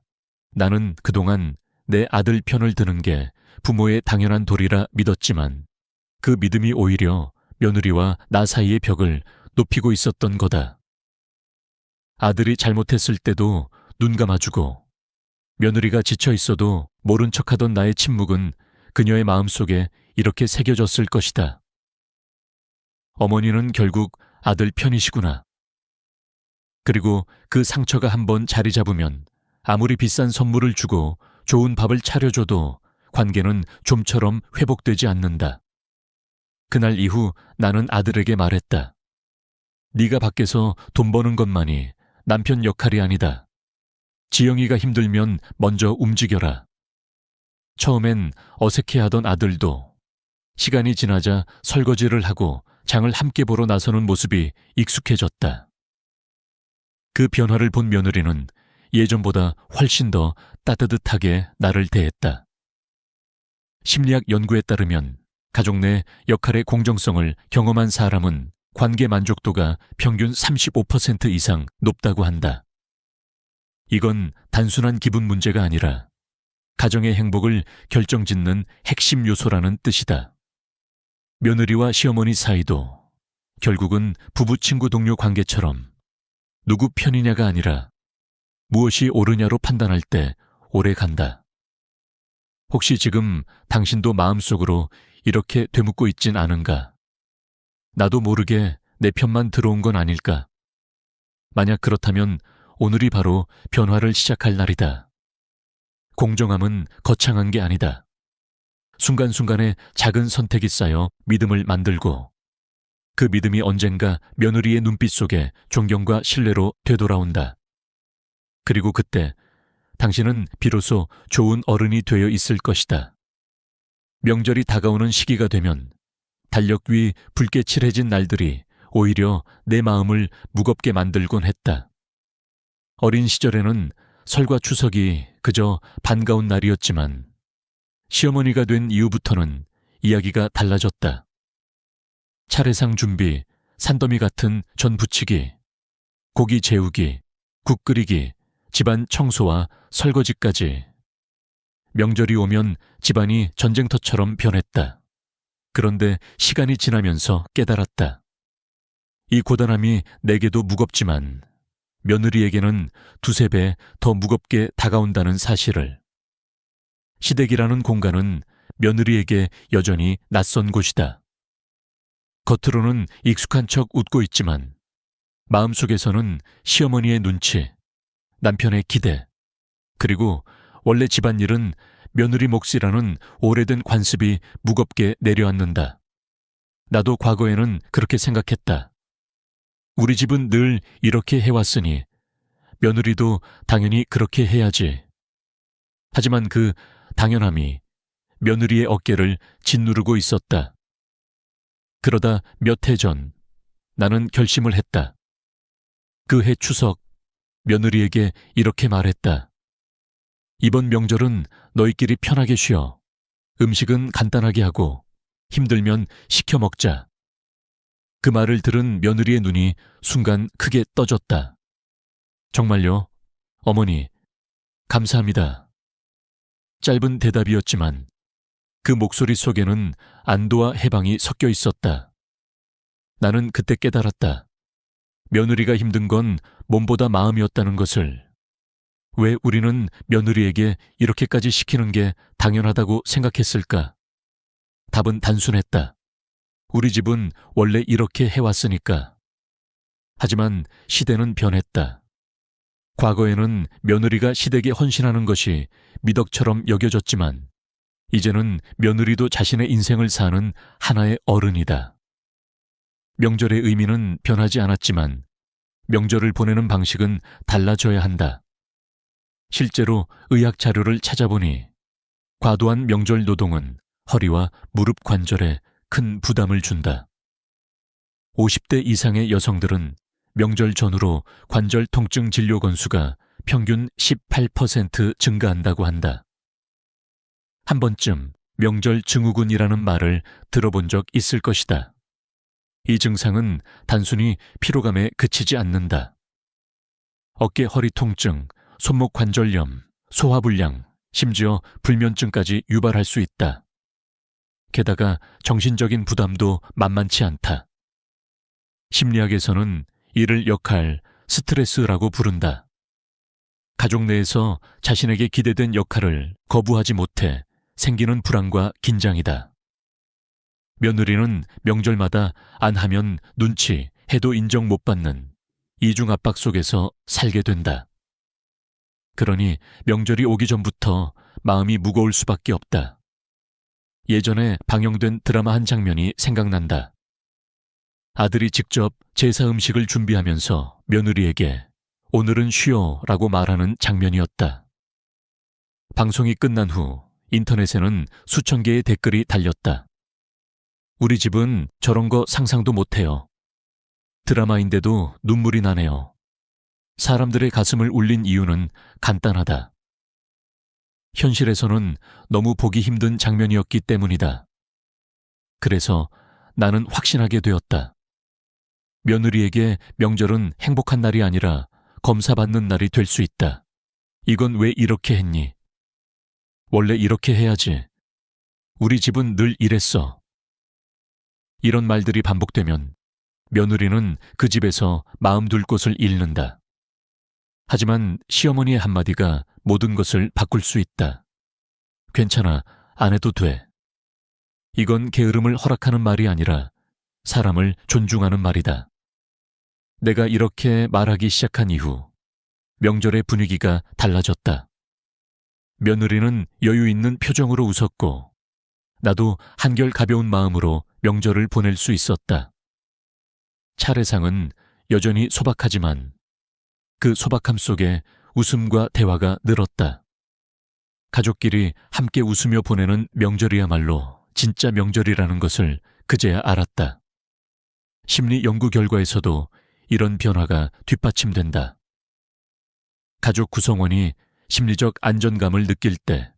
나는 그동안 내 아들 편을 드는 게 부모의 당연한 도리라 믿었지만 그 믿음이 오히려 며느리와 나 사이의 벽을 높이고 있었던 거다. 아들이 잘못했을 때도 눈 감아주고 며느리가 지쳐 있어도 모른 척하던 나의 침묵은 그녀의 마음속에 이렇게 새겨졌을 것이다. 어머니는 결국 아들 편이시구나. 그리고 그 상처가 한번 자리 잡으면 아무리 비싼 선물을 주고 좋은 밥을 차려줘도 관계는 좀처럼 회복되지 않는다. 그날 이후 나는 아들에게 말했다. 네가 밖에서 돈 버는 것만이 남편 역할이 아니다. 지영이가 힘들면 먼저 움직여라. 처음엔 어색해하던 아들도 시간이 지나자 설거지를 하고 장을 함께 보러 나서는 모습이 익숙해졌다. 그 변화를 본 며느리는 예전보다 훨씬 더 따뜻하게 나를 대했다. 심리학 연구에 따르면 가족 내 역할의 공정성을 경험한 사람은 관계 만족도가 평균 35% 이상 높다고 한다. 이건 단순한 기분 문제가 아니라 가정의 행복을 결정짓는 핵심 요소라는 뜻이다. 며느리와 시어머니 사이도 결국은 부부 친구 동료 관계처럼 누구 편이냐가 아니라 무엇이 옳으냐로 판단할 때 오래 간다. 혹시 지금 당신도 마음속으로 이렇게 되묻고 있진 않은가? 나도 모르게 내 편만 들어온 건 아닐까? 만약 그렇다면 오늘이 바로 변화를 시작할 날이다. 공정함은 거창한 게 아니다. 순간순간에 작은 선택이 쌓여 믿음을 만들고 그 믿음이 언젠가 며느리의 눈빛 속에 존경과 신뢰로 되돌아온다. 그리고 그때 당신은 비로소 좋은 어른이 되어 있을 것이다. 명절이 다가오는 시기가 되면 달력 위 붉게 칠해진 날들이 오히려 내 마음을 무겁게 만들곤 했다. 어린 시절에는 설과 추석이 그저 반가운 날이었지만 시어머니가 된 이후부터는 이야기가 달라졌다. 차례상 준비, 산더미 같은 전 부치기, 고기 재우기, 국 끓이기, 집안 청소와 설거지까지. 명절이 오면 집안이 전쟁터처럼 변했다. 그런데 시간이 지나면서 깨달았다. 이 고단함이 내게도 무겁지만 며느리에게는 두세 배 더 무겁게 다가온다는 사실을. 시댁이라는 공간은 며느리에게 여전히 낯선 곳이다. 겉으로는 익숙한 척 웃고 있지만 마음속에서는 시어머니의 눈치, 남편의 기대, 그리고 원래 집안일은 며느리 몫이라는 오래된 관습이 무겁게 내려앉는다. 나도 과거에는 그렇게 생각했다. 우리 집은 늘 이렇게 해왔으니 며느리도 당연히 그렇게 해야지. 하지만 그 당연함이 며느리의 어깨를 짓누르고 있었다. 그러다 몇 해 전 나는 결심을 했다. 그 해 추석 며느리에게 이렇게 말했다. 이번 명절은 너희끼리 편하게 쉬어. 음식은 간단하게 하고 힘들면 시켜 먹자. 그 말을 들은 며느리의 눈이 순간 크게 떠졌다. 정말요? 어머니, 감사합니다. 짧은 대답이었지만 그 목소리 속에는 안도와 해방이 섞여 있었다. 나는 그때 깨달았다. 며느리가 힘든 건 몸보다 마음이었다는 것을. 왜 우리는 며느리에게 이렇게까지 시키는 게 당연하다고 생각했을까? 답은 단순했다. 우리 집은 원래 이렇게 해왔으니까. 하지만 시대는 변했다. 과거에는 며느리가 시댁에 헌신하는 것이 미덕처럼 여겨졌지만 이제는 며느리도 자신의 인생을 사는 하나의 어른이다. 명절의 의미는 변하지 않았지만 명절을 보내는 방식은 달라져야 한다. 실제로 의학 자료를 찾아보니 과도한 명절 노동은 허리와 무릎 관절에 큰 부담을 준다. 50대 이상의 여성들은 명절 전후로 관절 통증 진료 건수가 평균 18% 증가한다고 한다. 한 번쯤 명절 증후군이라는 말을 들어본 적 있을 것이다. 이 증상은 단순히 피로감에 그치지 않는다. 어깨 허리 통증, 손목 관절염, 소화불량, 심지어 불면증까지 유발할 수 있다. 게다가 정신적인 부담도 만만치 않다. 심리학에서는 이를 역할, 스트레스라고 부른다. 가족 내에서 자신에게 기대된 역할을 거부하지 못해 생기는 불안과 긴장이다. 며느리는 명절마다 안 하면 눈치, 해도 인정 못 받는 이중 압박 속에서 살게 된다. 그러니 명절이 오기 전부터 마음이 무거울 수밖에 없다. 예전에 방영된 드라마 한 장면이 생각난다. 아들이 직접 제사 음식을 준비하면서 며느리에게 오늘은 쉬어라고 말하는 장면이었다. 방송이 끝난 후 인터넷에는 수천 개의 댓글이 달렸다. 우리 집은 저런 거 상상도 못해요. 드라마인데도 눈물이 나네요. 사람들의 가슴을 울린 이유는 간단하다. 현실에서는 너무 보기 힘든 장면이었기 때문이다. 그래서 나는 확신하게 되었다. 며느리에게 명절은 행복한 날이 아니라 검사받는 날이 될 수 있다. 이건 왜 이렇게 했니? 원래 이렇게 해야지. 우리 집은 늘 이랬어. 이런 말들이 반복되면 며느리는 그 집에서 마음 둘 곳을 잃는다. 하지만 시어머니의 한마디가 모든 것을 바꿀 수 있다. 괜찮아, 안 해도 돼. 이건 게으름을 허락하는 말이 아니라 사람을 존중하는 말이다. 내가 이렇게 말하기 시작한 이후 명절의 분위기가 달라졌다. 며느리는 여유 있는 표정으로 웃었고 나도 한결 가벼운 마음으로 명절을 보낼 수 있었다. 차례상은 여전히 소박하지만 그 소박함 속에 웃음과 대화가 늘었다. 가족끼리 함께 웃으며 보내는 명절이야말로 진짜 명절이라는 것을 그제야 알았다. 심리 연구 결과에서도 이런 변화가 뒷받침된다. 가족 구성원이 심리적 안정감을 느낄 때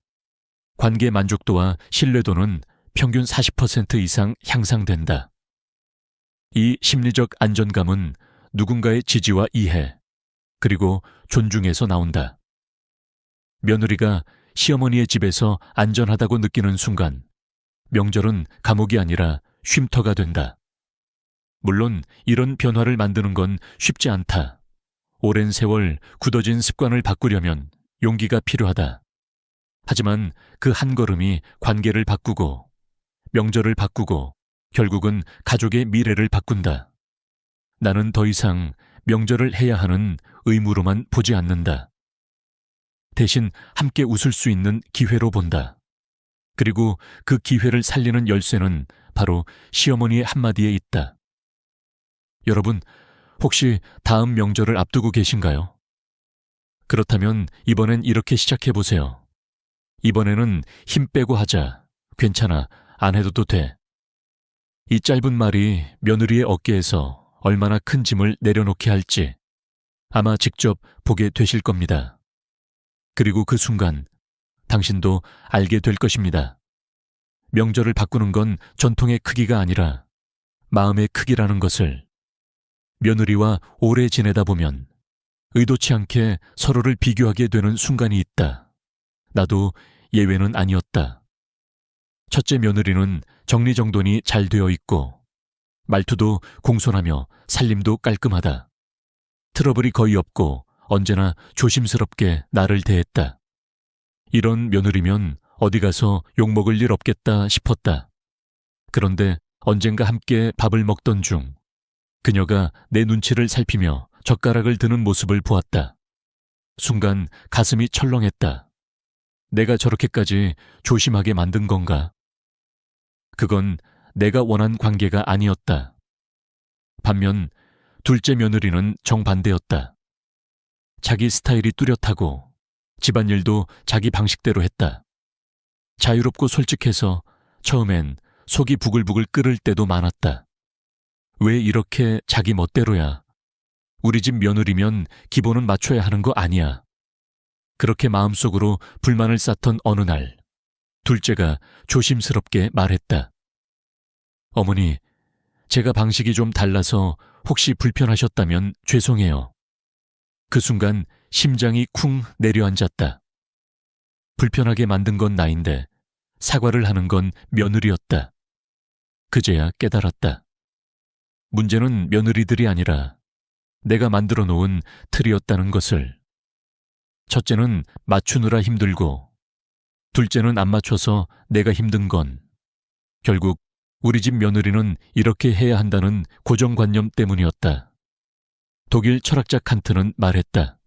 관계 만족도와 신뢰도는 평균 40% 이상 향상된다. 이 심리적 안정감은 누군가의 지지와 이해, 그리고 존중에서 나온다. 며느리가 시어머니의 집에서 안전하다고 느끼는 순간 명절은 감옥이 아니라 쉼터가 된다. 물론 이런 변화를 만드는 건 쉽지 않다. 오랜 세월 굳어진 습관을 바꾸려면 용기가 필요하다. 하지만 그 한 걸음이 관계를 바꾸고 명절을 바꾸고 결국은 가족의 미래를 바꾼다. 나는 더 이상 명절을 해야 하는 의무로만 보지 않는다. 대신 함께 웃을 수 있는 기회로 본다. 그리고 그 기회를 살리는 열쇠는 바로 시어머니의 한마디에 있다. 여러분, 혹시 다음 명절을 앞두고 계신가요? 그렇다면 이번엔 이렇게 시작해보세요. 이번에는 힘 빼고 하자. 괜찮아, 안 해도 돼. 이 짧은 말이 며느리의 어깨에서 얼마나 큰 짐을 내려놓게 할지 아마 직접 보게 되실 겁니다. 그리고 그 순간 당신도 알게 될 것입니다. 명절을 바꾸는 건 전통의 크기가 아니라 마음의 크기라는 것을. 며느리와 오래 지내다 보면 의도치 않게 서로를 비교하게 되는 순간이 있다. 나도 예외는 아니었다. 첫째 며느리는 정리정돈이 잘 되어 있고 말투도 공손하며 살림도 깔끔하다. 트러블이 거의 없고 언제나 조심스럽게 나를 대했다. 이런 며느리면 어디 가서 욕먹을 일 없겠다 싶었다. 그런데 언젠가 함께 밥을 먹던 중 그녀가 내 눈치를 살피며 젓가락을 드는 모습을 보았다. 순간 가슴이 철렁했다. 내가 저렇게까지 조심하게 만든 건가? 그건 내가 원한 관계가 아니었다. 반면 둘째 며느리는 정반대였다. 자기 스타일이 뚜렷하고 집안일도 자기 방식대로 했다. 자유롭고 솔직해서 처음엔 속이 부글부글 끓을 때도 많았다. 왜 이렇게 자기 멋대로야? 우리 집 며느리면 기본은 맞춰야 하는 거 아니야. 그렇게 마음속으로 불만을 쌓던 어느 날, 둘째가 조심스럽게 말했다. 어머니, 제가 방식이 좀 달라서 혹시 불편하셨다면 죄송해요. 그 순간 심장이 쿵 내려앉았다. 불편하게 만든 건 나인데 사과를 하는 건 며느리였다. 그제야 깨달았다. 문제는 며느리들이 아니라 내가 만들어 놓은 틀이었다는 것을. 첫째는 맞추느라 힘들고 둘째는 안 맞춰서 내가 힘든 건 결국 우리 집 며느리는 이렇게 해야 한다는 고정관념 때문이었다. 독일 철학자 칸트는 말했다.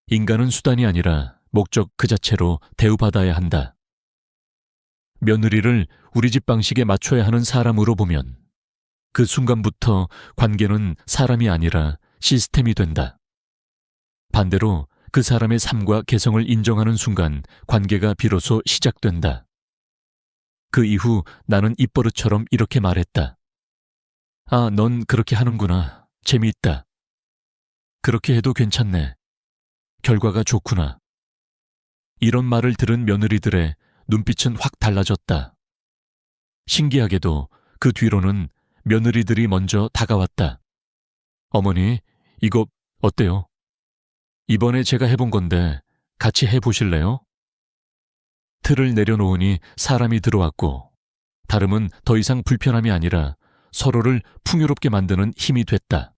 인간은 수단이 아니라 목적 그 자체로 대우받아야 한다. 며느리를 우리 집 방식에 맞춰야 하는 사람으로 보면 그 순간부터 관계는 사람이 아니라 시스템이 된다. 반대로 그 사람의 삶과 개성을 인정하는 순간 관계가 비로소 시작된다. 그 이후 나는 입버릇처럼 이렇게 말했다. 아, 넌 그렇게 하는구나. 재미있다. 그렇게 해도 괜찮네. 결과가 좋구나. 이런 말을 들은 며느리들의 눈빛은 확 달라졌다. 신기하게도 그 뒤로는 며느리들이 먼저 다가왔다. 어머니, 이거 어때요? 이번에 제가 해본 건데 같이 해보실래요? 틀을 내려놓으니 사람이 들어왔고 다름은 더 이상 불편함이 아니라 서로를 풍요롭게 만드는 힘이 됐다.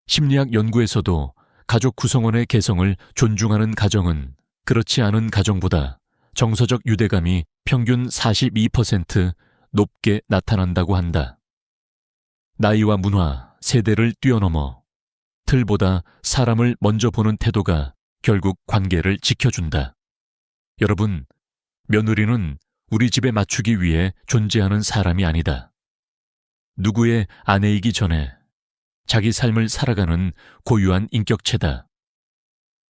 심리학 연구에서도 가족 구성원의 개성을 존중하는 가정은 그렇지 않은 가정보다 정서적 유대감이 평균 42% 높게 나타난다고 한다. 나이와 문화, 세대를 뛰어넘어 틀보다 사람을 먼저 보는 태도가 결국 관계를 지켜준다. 여러분, 며느리는 우리 집에 맞추기 위해 존재하는 사람이 아니다. 누구의 아내이기 전에 자기 삶을 살아가는 고유한 인격체다.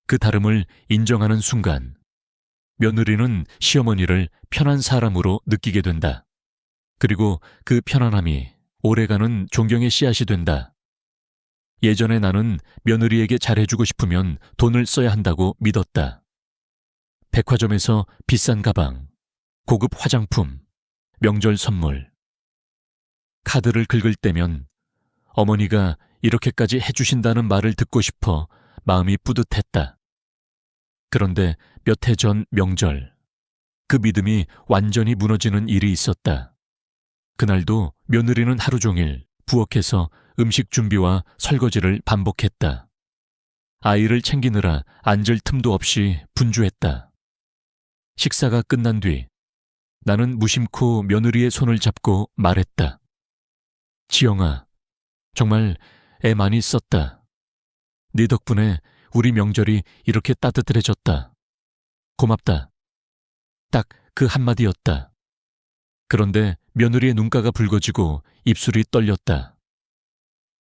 그 다름을 인정하는 순간, 며느리는 시어머니를 편한 사람으로 느끼게 된다. 그리고 그 편안함이 오래가는 존경의 씨앗이 된다. 예전에 나는 며느리에게 잘해주고 싶으면 돈을 써야 한다고 믿었다. 백화점에서 비싼 가방, 고급 화장품, 명절 선물. 카드를 긁을 때면 어머니가 이렇게까지 해주신다는 말을 듣고 싶어 마음이 뿌듯했다. 그런데 몇 해 전 명절, 그 믿음이 완전히 무너지는 일이 있었다. 그날도 며느리는 하루 종일 부엌에서 음식 준비와 설거지를 반복했다. 아이를 챙기느라 앉을 틈도 없이 분주했다. 식사가 끝난 뒤 나는 무심코 며느리의 손을 잡고 말했다. 지영아, 정말 애 많이 썼다. 네 덕분에 우리 명절이 이렇게 따뜻해졌다. 고맙다. 딱 그 한마디였다. 그런데 며느리의 눈가가 붉어지고 입술이 떨렸다.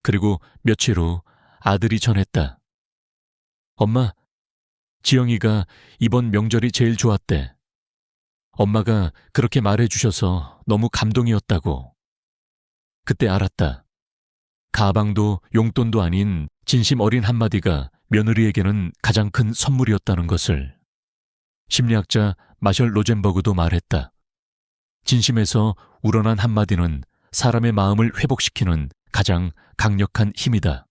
그리고 며칠 후 아들이 전했다. 엄마, 지영이가 이번 명절이 제일 좋았대. 엄마가 그렇게 말해주셔서 너무 감동이었다고. 그때 알았다. 가방도 용돈도 아닌 진심 어린 한마디가 며느리에게는 가장 큰 선물이었다는 것을. 심리학자 마셜 로젠버그도 말했다. 진심에서 우러난 한마디는 사람의 마음을 회복시키는 가장 강력한 힘이다.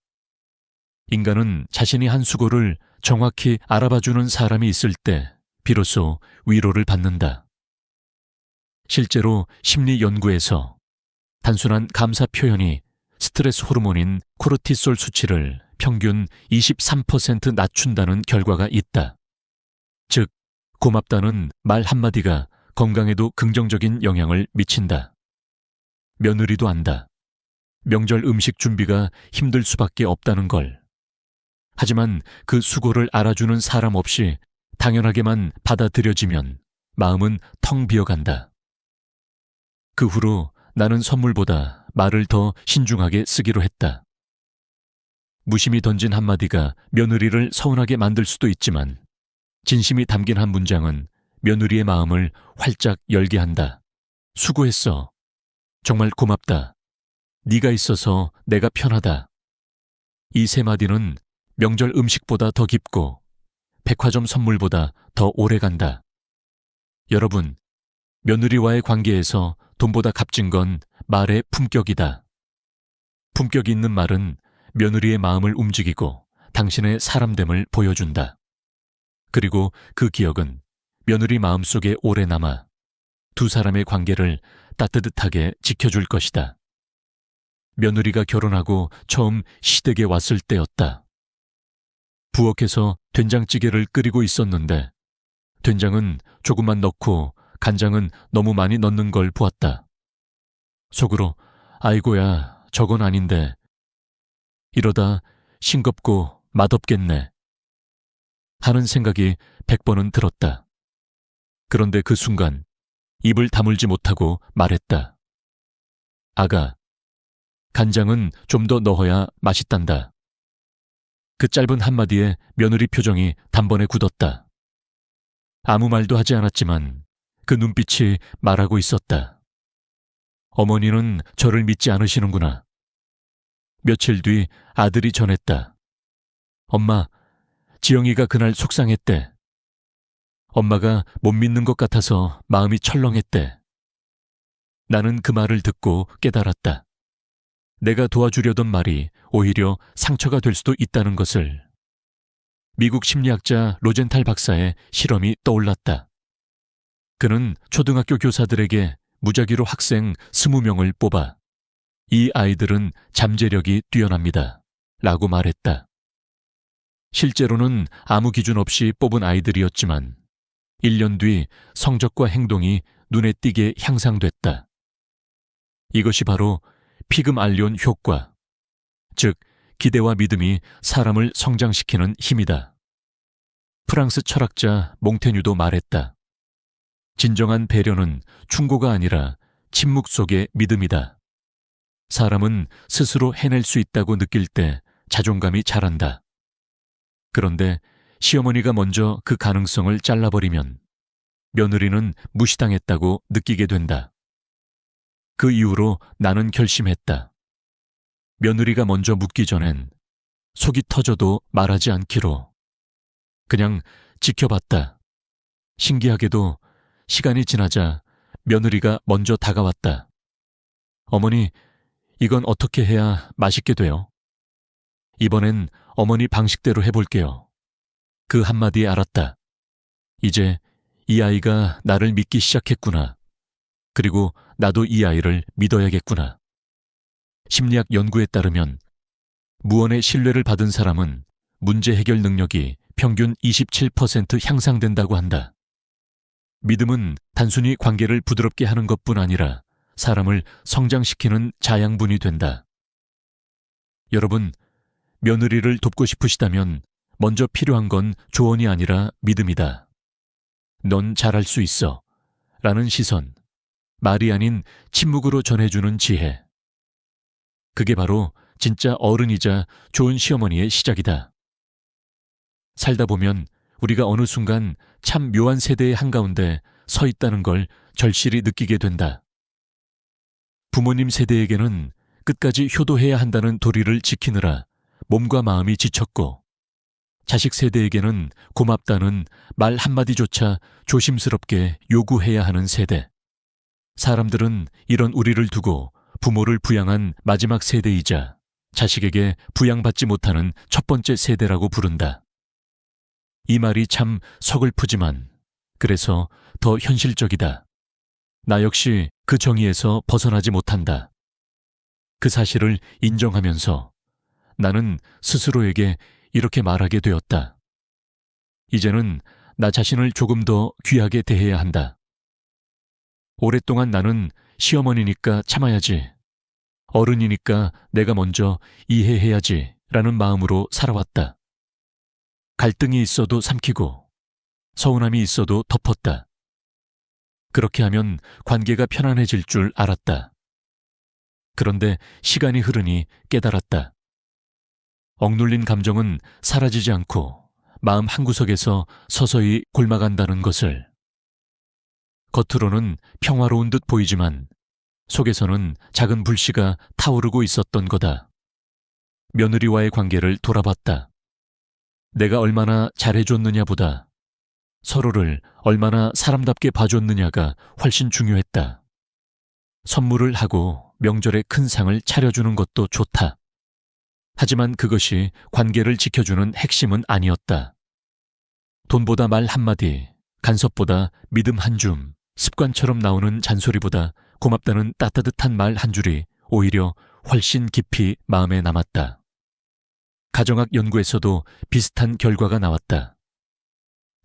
인간은 자신이 한 수고를 정확히 알아봐주는 사람이 있을 때 비로소 위로를 받는다. 실제로 심리 연구에서 단순한 감사 표현이 스트레스 호르몬인 코르티솔 수치를 평균 23% 낮춘다는 결과가 있다. 즉, 고맙다는 말 한마디가 건강에도 긍정적인 영향을 미친다. 며느리도 안다. 명절 음식 준비가 힘들 수밖에 없다는 걸. 하지만 그 수고를 알아주는 사람 없이 당연하게만 받아들여지면 마음은 텅 비어간다. 그 후로 나는 선물보다 말을 더 신중하게 쓰기로 했다. 무심히 던진 한마디가 며느리를 서운하게 만들 수도 있지만 진심이 담긴 한 문장은 며느리의 마음을 활짝 열게 한다. 수고했어. 정말 고맙다. 네가 있어서 내가 편하다. 이 세 마디는 명절 음식보다 더 깊고 백화점 선물보다 더 오래 간다. 여러분, 며느리와의 관계에서 돈보다 값진 건 말의 품격이다. 품격 있는 말은 며느리의 마음을 움직이고 당신의 사람됨을 보여준다. 그리고 그 기억은 며느리 마음속에 오래 남아 두 사람의 관계를 따뜻하게 지켜줄 것이다. 며느리가 결혼하고 처음 시댁에 왔을 때였다. 부엌에서 된장찌개를 끓이고 있었는데 된장은 조금만 넣고 간장은 너무 많이 넣는 걸 보았다. 속으로 아이고야, 저건 아닌데. 이러다 싱겁고 맛없겠네. 하는 생각이 100번은 들었다. 그런데 그 순간 입을 다물지 못하고 말했다. 아가, 간장은 좀 더 넣어야 맛있단다. 그 짧은 한마디에 며느리 표정이 단번에 굳었다. 아무 말도 하지 않았지만 그 눈빛이 말하고 있었다. 어머니는 저를 믿지 않으시는구나. 며칠 뒤 아들이 전했다. 엄마, 지영이가 그날 속상했대. 엄마가 못 믿는 것 같아서 마음이 철렁했대. 나는 그 말을 듣고 깨달았다. 내가 도와주려던 말이 오히려 상처가 될 수도 있다는 것을. 미국 심리학자 로젠탈 박사의 실험이 떠올랐다. 그는 초등학교 교사들에게 무작위로 학생 20명을 뽑아 이 아이들은 잠재력이 뛰어납니다. 라고 말했다. 실제로는 아무 기준 없이 뽑은 아이들이었지만 1년 뒤 성적과 행동이 눈에 띄게 향상됐다. 이것이 바로 피그말리온 효과, 즉 기대와 믿음이 사람을 성장시키는 힘이다. 프랑스 철학자 몽테뉴도 말했다. 진정한 배려는 충고가 아니라 침묵 속의 믿음이다. 사람은 스스로 해낼 수 있다고 느낄 때 자존감이 자란다. 그런데 시어머니가 먼저 그 가능성을 잘라버리면 며느리는 무시당했다고 느끼게 된다. 그 이후로 나는 결심했다. 며느리가 먼저 묻기 전엔 속이 터져도 말하지 않기로. 그냥 지켜봤다. 신기하게도 시간이 지나자 며느리가 먼저 다가왔다. 어머니, 이건 어떻게 해야 맛있게 돼요? 이번엔 어머니 방식대로 해볼게요. 그 한마디에 알았다. 이제 이 아이가 나를 믿기 시작했구나. 그리고 나도 이 아이를 믿어야겠구나. 심리학 연구에 따르면 무언의 신뢰를 받은 사람은 문제 해결 능력이 평균 27% 향상된다고 한다. 믿음은 단순히 관계를 부드럽게 하는 것뿐 아니라 사람을 성장시키는 자양분이 된다. 여러분, 며느리를 돕고 싶으시다면 먼저 필요한 건 조언이 아니라 믿음이다. 넌 잘할 수 있어. 라는 시선, 말이 아닌 침묵으로 전해주는 지혜. 그게 바로 진짜 어른이자 좋은 시어머니의 시작이다. 살다 보면 우리가 어느 순간 참 묘한 세대의 한가운데 서 있다는 걸 절실히 느끼게 된다. 부모님 세대에게는 끝까지 효도해야 한다는 도리를 지키느라 몸과 마음이 지쳤고, 자식 세대에게는 고맙다는 말 한마디조차 조심스럽게 요구해야 하는 세대. 사람들은 이런 우리를 두고 부모를 부양한 마지막 세대이자 자식에게 부양받지 못하는 첫 번째 세대라고 부른다. 이 말이 참 서글프지만 그래서 더 현실적이다. 나 역시 그 정의에서 벗어나지 못한다. 그 사실을 인정하면서 나는 스스로에게 이렇게 말하게 되었다. 이제는 나 자신을 조금 더 귀하게 대해야 한다. 오랫동안 나는 시어머니니까 참아야지, 어른이니까 내가 먼저 이해해야지 라는 마음으로 살아왔다. 갈등이 있어도 삼키고 서운함이 있어도 덮었다. 그렇게 하면 관계가 편안해질 줄 알았다. 그런데 시간이 흐르니 깨달았다. 억눌린 감정은 사라지지 않고 마음 한구석에서 서서히 곪아간다는 것을. 겉으로는 평화로운 듯 보이지만 속에서는 작은 불씨가 타오르고 있었던 거다. 며느리와의 관계를 돌아봤다. 내가 얼마나 잘해줬느냐보다 서로를 얼마나 사람답게 봐줬느냐가 훨씬 중요했다. 선물을 하고 명절에 큰 상을 차려주는 것도 좋다. 하지만 그것이 관계를 지켜주는 핵심은 아니었다. 돈보다 말 한마디, 간섭보다 믿음 한 줌, 습관처럼 나오는 잔소리보다 고맙다는 따뜻한 말 한 줄이 오히려 훨씬 깊이 마음에 남았다. 가정학 연구에서도 비슷한 결과가 나왔다.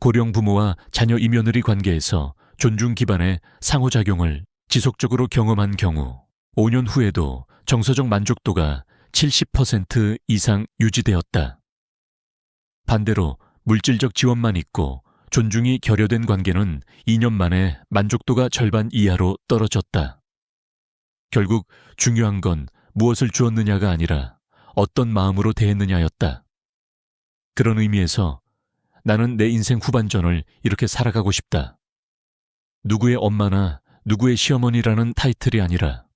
고령 부모와 자녀 이며느리 관계에서 존중 기반의 상호작용을 지속적으로 경험한 경우 5년 후에도 정서적 만족도가 70% 이상 유지되었다. 반대로 물질적 지원만 있고 존중이 결여된 관계는 2년 만에 만족도가 절반 이하로 떨어졌다. 결국 중요한 건 무엇을 주었느냐가 아니라 어떤 마음으로 대했느냐였다. 그런 의미에서 나는 내 인생 후반전을 이렇게 살아가고 싶다. 누구의 엄마나 누구의 시어머니라는 타이틀이 아니라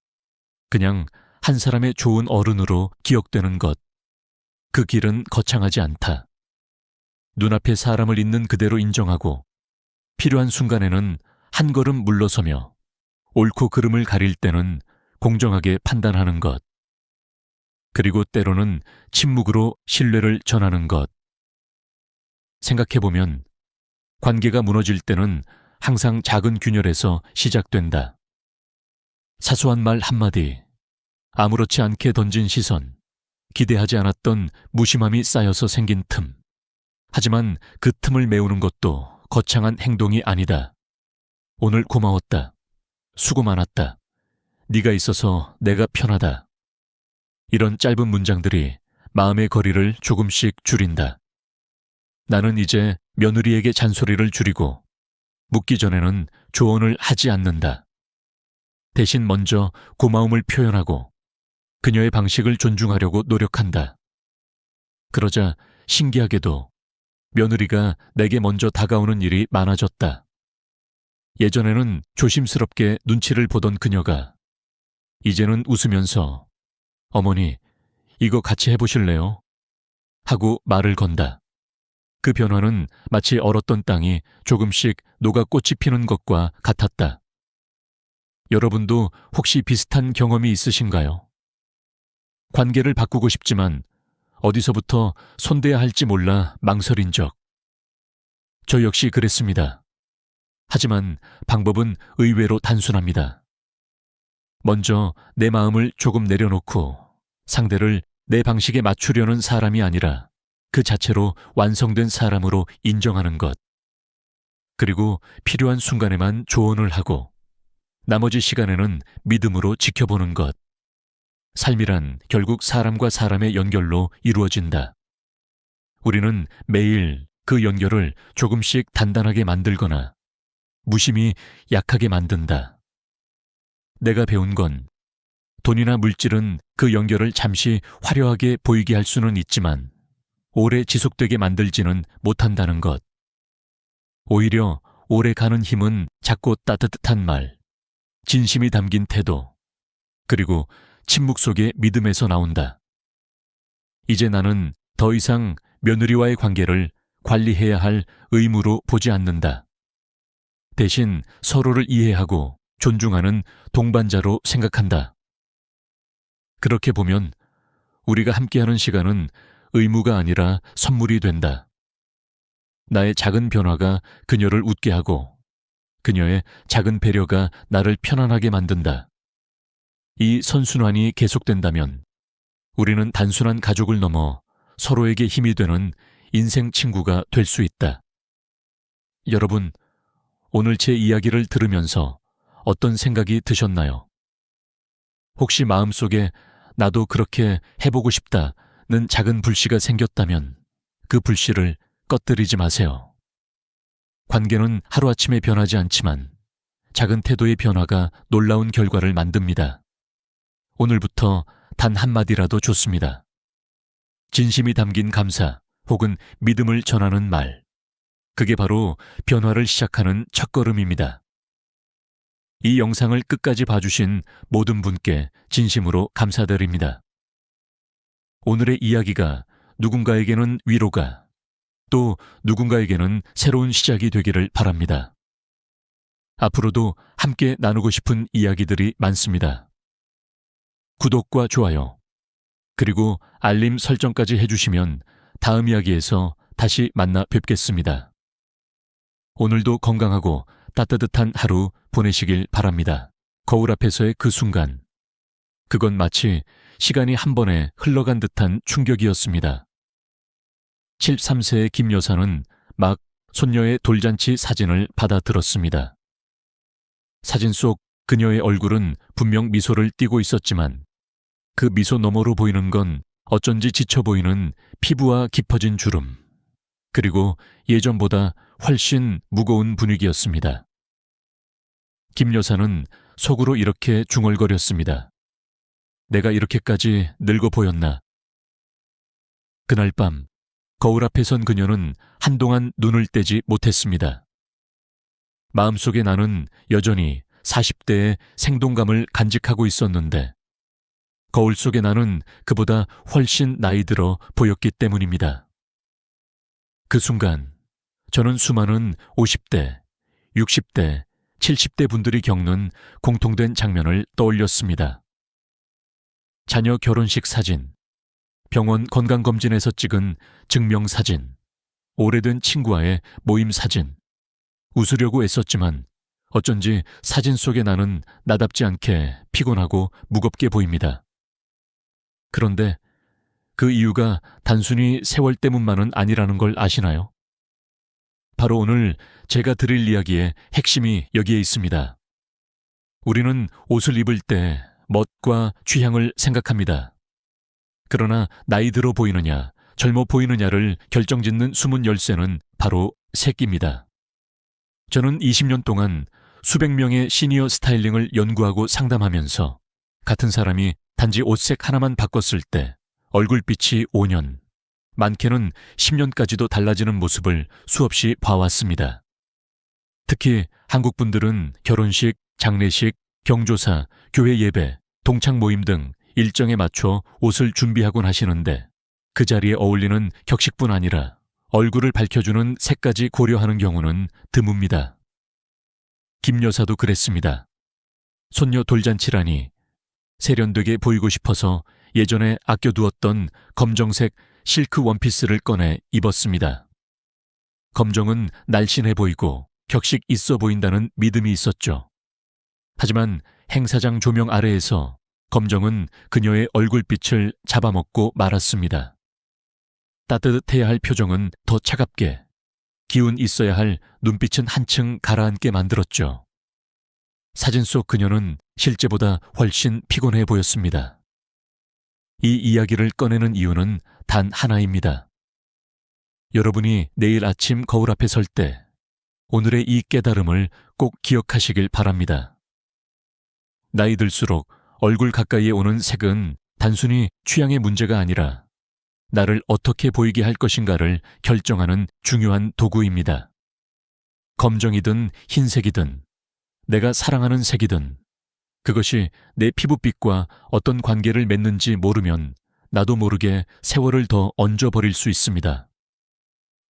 그냥 한 사람의 좋은 어른으로 기억되는 것. 그 길은 거창하지 않다. 눈앞에 사람을 있는 그대로 인정하고 필요한 순간에는 한 걸음 물러서며 옳고 그름을 가릴 때는 공정하게 판단하는 것. 그리고 때로는 침묵으로 신뢰를 전하는 것. 생각해보면 관계가 무너질 때는 항상 작은 균열에서 시작된다. 사소한 말 한마디, 아무렇지 않게 던진 시선, 기대하지 않았던 무심함이 쌓여서 생긴 틈. 하지만 그 틈을 메우는 것도 거창한 행동이 아니다. 오늘 고마웠다. 수고 많았다. 네가 있어서 내가 편하다. 이런 짧은 문장들이 마음의 거리를 조금씩 줄인다. 나는 이제 며느리에게 잔소리를 줄이고 묻기 전에는 조언을 하지 않는다. 대신 먼저 고마움을 표현하고 그녀의 방식을 존중하려고 노력한다. 그러자 신기하게도 며느리가 내게 먼저 다가오는 일이 많아졌다. 예전에는 조심스럽게 눈치를 보던 그녀가 이제는 웃으면서 어머니, 이거 같이 해보실래요? 하고 말을 건다. 그 변화는 마치 얼었던 땅이 조금씩 녹아 꽃이 피는 것과 같았다. 여러분도 혹시 비슷한 경험이 있으신가요? 관계를 바꾸고 싶지만 어디서부터 손대야 할지 몰라 망설인 적. 저 역시 그랬습니다. 하지만 방법은 의외로 단순합니다. 먼저 내 마음을 조금 내려놓고 상대를 내 방식에 맞추려는 사람이 아니라 그 자체로 완성된 사람으로 인정하는 것. 그리고 필요한 순간에만 조언을 하고 나머지 시간에는 믿음으로 지켜보는 것. 삶이란 결국 사람과 사람의 연결로 이루어진다. 우리는 매일 그 연결을 조금씩 단단하게 만들거나 무심히 약하게 만든다. 내가 배운 건 돈이나 물질은 그 연결을 잠시 화려하게 보이게 할 수는 있지만 오래 지속되게 만들지는 못한다는 것. 오히려 오래 가는 힘은 작고 따뜻한 말, 진심이 담긴 태도, 그리고 침묵 속의 믿음에서 나온다. 이제 나는 더 이상 며느리와의 관계를 관리해야 할 의무로 보지 않는다. 대신 서로를 이해하고 존중하는 동반자로 생각한다. 그렇게 보면 우리가 함께하는 시간은 의무가 아니라 선물이 된다. 나의 작은 변화가 그녀를 웃게 하고 그녀의 작은 배려가 나를 편안하게 만든다. 이 선순환이 계속된다면 우리는 단순한 가족을 넘어 서로에게 힘이 되는 인생 친구가 될 수 있다. 여러분, 오늘 제 이야기를 들으면서 어떤 생각이 드셨나요? 혹시 마음속에 나도 그렇게 해보고 싶다는 작은 불씨가 생겼다면 그 불씨를 꺼뜨리지 마세요. 관계는 하루아침에 변하지 않지만 작은 태도의 변화가 놀라운 결과를 만듭니다. 오늘부터 단 한마디라도 좋습니다. 진심이 담긴 감사 혹은 믿음을 전하는 말. 그게 바로 변화를 시작하는 첫걸음입니다. 이 영상을 끝까지 봐주신 모든 분께 진심으로 감사드립니다. 오늘의 이야기가 누군가에게는 위로가, 또 누군가에게는 새로운 시작이 되기를 바랍니다. 앞으로도 함께 나누고 싶은 이야기들이 많습니다. 구독과 좋아요, 그리고 알림 설정까지 해주시면 다음 이야기에서 다시 만나 뵙겠습니다. 오늘도 건강하고 따뜻한 하루 보내시길 바랍니다. 거울 앞에서의 그 순간, 그건 마치 시간이 한 번에 흘러간 듯한 충격이었습니다. 73세의 김 여사는 막 손녀의 돌잔치 사진을 받아들었습니다. 사진 속 그녀의 얼굴은 분명 미소를 띠고 있었지만 그 미소 너머로 보이는 건 어쩐지 지쳐 보이는 피부와 깊어진 주름, 그리고 예전보다 훨씬 무거운 분위기였습니다. 김 여사는 속으로 이렇게 중얼거렸습니다. 내가 이렇게까지 늙어 보였나? 그날 밤 거울 앞에 선 그녀는 한동안 눈을 떼지 못했습니다. 마음속에 나는 여전히 40대의 생동감을 간직하고 있었는데 거울 속에 나는 그보다 훨씬 나이 들어 보였기 때문입니다. 그 순간 저는 수많은 50대, 60대, 70대 분들이 겪는 공통된 장면을 떠올렸습니다. 자녀 결혼식 사진, 병원 건강검진에서 찍은 증명사진, 오래된 친구와의 모임 사진. 웃으려고 애썼지만 어쩐지 사진 속에 나는 나답지 않게 피곤하고 무겁게 보입니다. 그런데 그 이유가 단순히 세월 때문만은 아니라는 걸 아시나요? 바로 오늘 제가 드릴 이야기의 핵심이 여기에 있습니다. 우리는 옷을 입을 때 멋과 취향을 생각합니다. 그러나 나이 들어 보이느냐, 젊어 보이느냐를 결정짓는 숨은 열쇠는 바로 색입니다. 저는 20년 동안 수백 명의 시니어 스타일링을 연구하고 상담하면서 같은 사람이 단지 옷색 하나만 바꿨을 때 얼굴빛이 5년, 많게는 10년까지도 달라지는 모습을 수없이 봐왔습니다. 특히 한국 분들은 결혼식, 장례식, 경조사, 교회 예배, 동창 모임 등 일정에 맞춰 옷을 준비하곤 하시는데 그 자리에 어울리는 격식뿐 아니라 얼굴을 밝혀주는 색까지 고려하는 경우는 드뭅니다. 김 여사도 그랬습니다. 손녀 돌잔치라니 세련되게 보이고 싶어서 예전에 아껴두었던 검정색 실크 원피스를 꺼내 입었습니다. 검정은 날씬해 보이고 격식 있어 보인다는 믿음이 있었죠. 하지만 행사장 조명 아래에서 검정은 그녀의 얼굴빛을 잡아먹고 말았습니다. 따뜻해야 할 표정은 더 차갑게, 기운 있어야 할 눈빛은 한층 가라앉게 만들었죠. 사진 속 그녀는 실제보다 훨씬 피곤해 보였습니다. 이 이야기를 꺼내는 이유는 단 하나입니다. 여러분이 내일 아침 거울 앞에 설 때 오늘의 이 깨달음을 꼭 기억하시길 바랍니다. 나이 들수록 얼굴 가까이에 오는 색은 단순히 취향의 문제가 아니라 나를 어떻게 보이게 할 것인가를 결정하는 중요한 도구입니다. 검정이든 흰색이든 내가 사랑하는 색이든 그것이 내 피부빛과 어떤 관계를 맺는지 모르면 나도 모르게 세월을 더 얹어버릴 수 있습니다.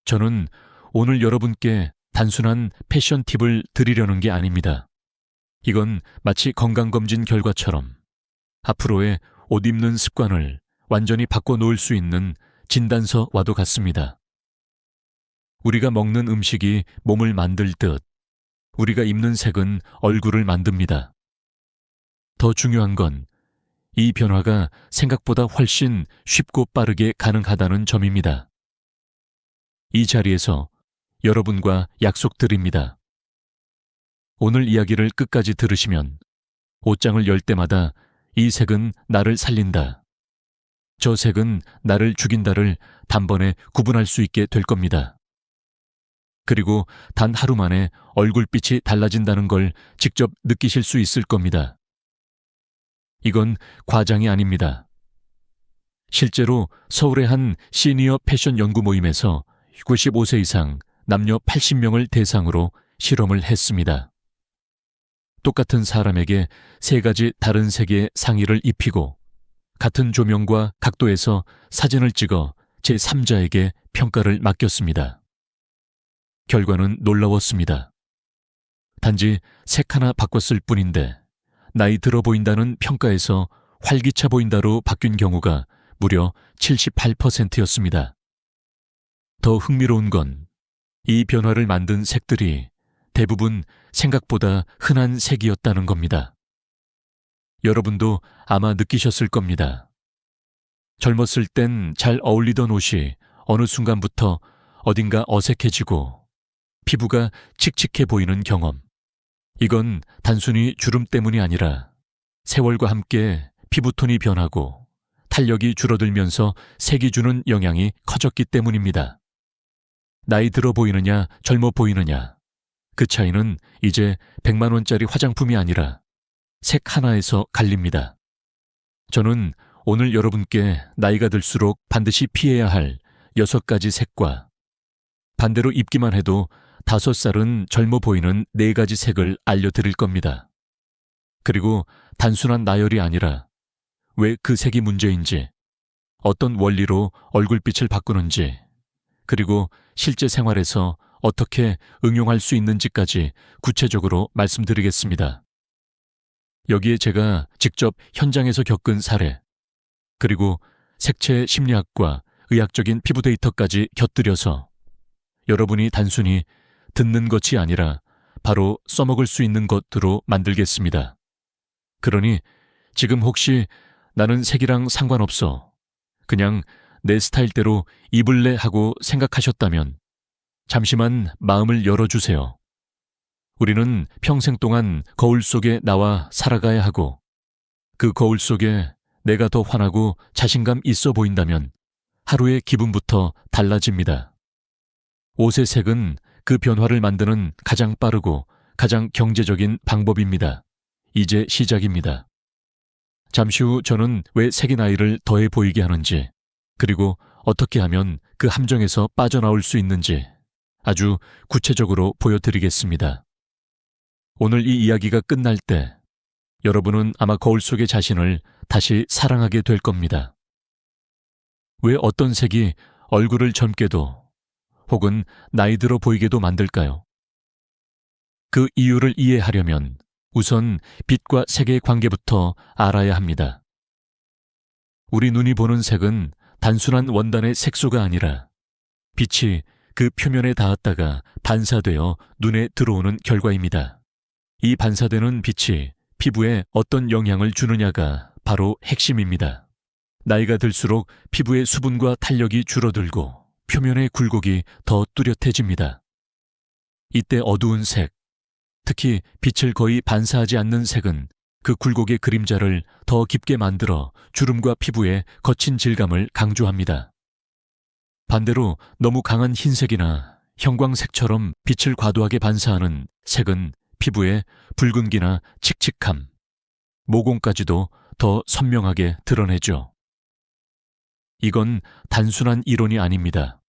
저는 오늘 여러분께 단순한 패션 팁을 드리려는 게 아닙니다. 이건 마치 건강검진 결과처럼 앞으로의 옷 입는 습관을 완전히 바꿔놓을 수 있는 진단서와도 같습니다. 우리가 먹는 음식이 몸을 만들듯 우리가 입는 색은 얼굴을 만듭니다. 더 중요한 건 이 변화가 생각보다 훨씬 쉽고 빠르게 가능하다는 점입니다. 이 자리에서 여러분과 약속드립니다. 오늘 이야기를 끝까지 들으시면 옷장을 열 때마다 이 색은 나를 살린다, 저 색은 나를 죽인다를 단번에 구분할 수 있게 될 겁니다. 그리고 단 하루 만에 얼굴빛이 달라진다는 걸 직접 느끼실 수 있을 겁니다. 이건 과장이 아닙니다. 실제로 서울의 한 시니어 패션 연구 모임에서 95세 이상 남녀 80명을 대상으로 실험을 했습니다. 똑같은 사람에게 3가지 다른 색의 상의를 입히고 같은 조명과 각도에서 사진을 찍어 제3자에게 평가를 맡겼습니다. 결과는 놀라웠습니다. 단지 색 하나 바꿨을 뿐인데 나이 들어 보인다는 평가에서 활기차 보인다로 바뀐 경우가 무려 78%였습니다. 더 흥미로운 건 이 변화를 만든 색들이 대부분 생각보다 흔한 색이었다는 겁니다. 여러분도 아마 느끼셨을 겁니다. 젊었을 땐 잘 어울리던 옷이 어느 순간부터 어딘가 어색해지고 피부가 칙칙해 보이는 경험. 이건 단순히 주름 때문이 아니라 세월과 함께 피부톤이 변하고 탄력이 줄어들면서 색이 주는 영향이 커졌기 때문입니다. 나이 들어 보이느냐, 젊어 보이느냐, 그 차이는 이제 100만 원짜리 화장품이 아니라 색 하나에서 갈립니다. 저는 오늘 여러분께 나이가 들수록 반드시 피해야 할 6가지 색과 반대로 입기만 해도 5살은 젊어 보이는 4가지 색을 알려드릴 겁니다. 그리고 단순한 나열이 아니라 왜 그 색이 문제인지, 어떤 원리로 얼굴빛을 바꾸는지, 그리고 실제 생활에서 어떻게 응용할 수 있는지까지 구체적으로 말씀드리겠습니다. 여기에 제가 직접 현장에서 겪은 사례, 그리고 색채 심리학과 의학적인 피부 데이터까지 곁들여서 여러분이 단순히 듣는 것이 아니라 바로 써먹을 수 있는 것으로 만들겠습니다. 그러니 지금 혹시 나는 색이랑 상관없어, 그냥 내 스타일대로 입을래 하고 생각하셨다면 잠시만 마음을 열어주세요. 우리는 평생 동안 거울 속에 나와 살아가야 하고 그 거울 속에 내가 더 환하고 자신감 있어 보인다면 하루의 기분부터 달라집니다. 옷의 색은 그 변화를 만드는 가장 빠르고 가장 경제적인 방법입니다. 이제 시작입니다. 잠시 후 저는 왜 색이 나이를 더해 보이게 하는지, 그리고 어떻게 하면 그 함정에서 빠져나올 수 있는지 아주 구체적으로 보여드리겠습니다. 오늘 이 이야기가 끝날 때 여러분은 아마 거울 속의 자신을 다시 사랑하게 될 겁니다. 왜 어떤 색이 얼굴을 젊게도 혹은 나이 들어 보이게도 만들까요? 그 이유를 이해하려면 우선 빛과 색의 관계부터 알아야 합니다. 우리 눈이 보는 색은 단순한 원단의 색소가 아니라 빛이 그 표면에 닿았다가 반사되어 눈에 들어오는 결과입니다. 이 반사되는 빛이 피부에 어떤 영향을 주느냐가 바로 핵심입니다. 나이가 들수록 피부의 수분과 탄력이 줄어들고 표면의 굴곡이 더 뚜렷해집니다. 이때 어두운 색, 특히 빛을 거의 반사하지 않는 색은 그 굴곡의 그림자를 더 깊게 만들어 주름과 피부의 거친 질감을 강조합니다. 반대로 너무 강한 흰색이나 형광색처럼 빛을 과도하게 반사하는 색은 피부에 붉은기나 칙칙함, 모공까지도 더 선명하게 드러내죠. 이건 단순한 이론이 아닙니다.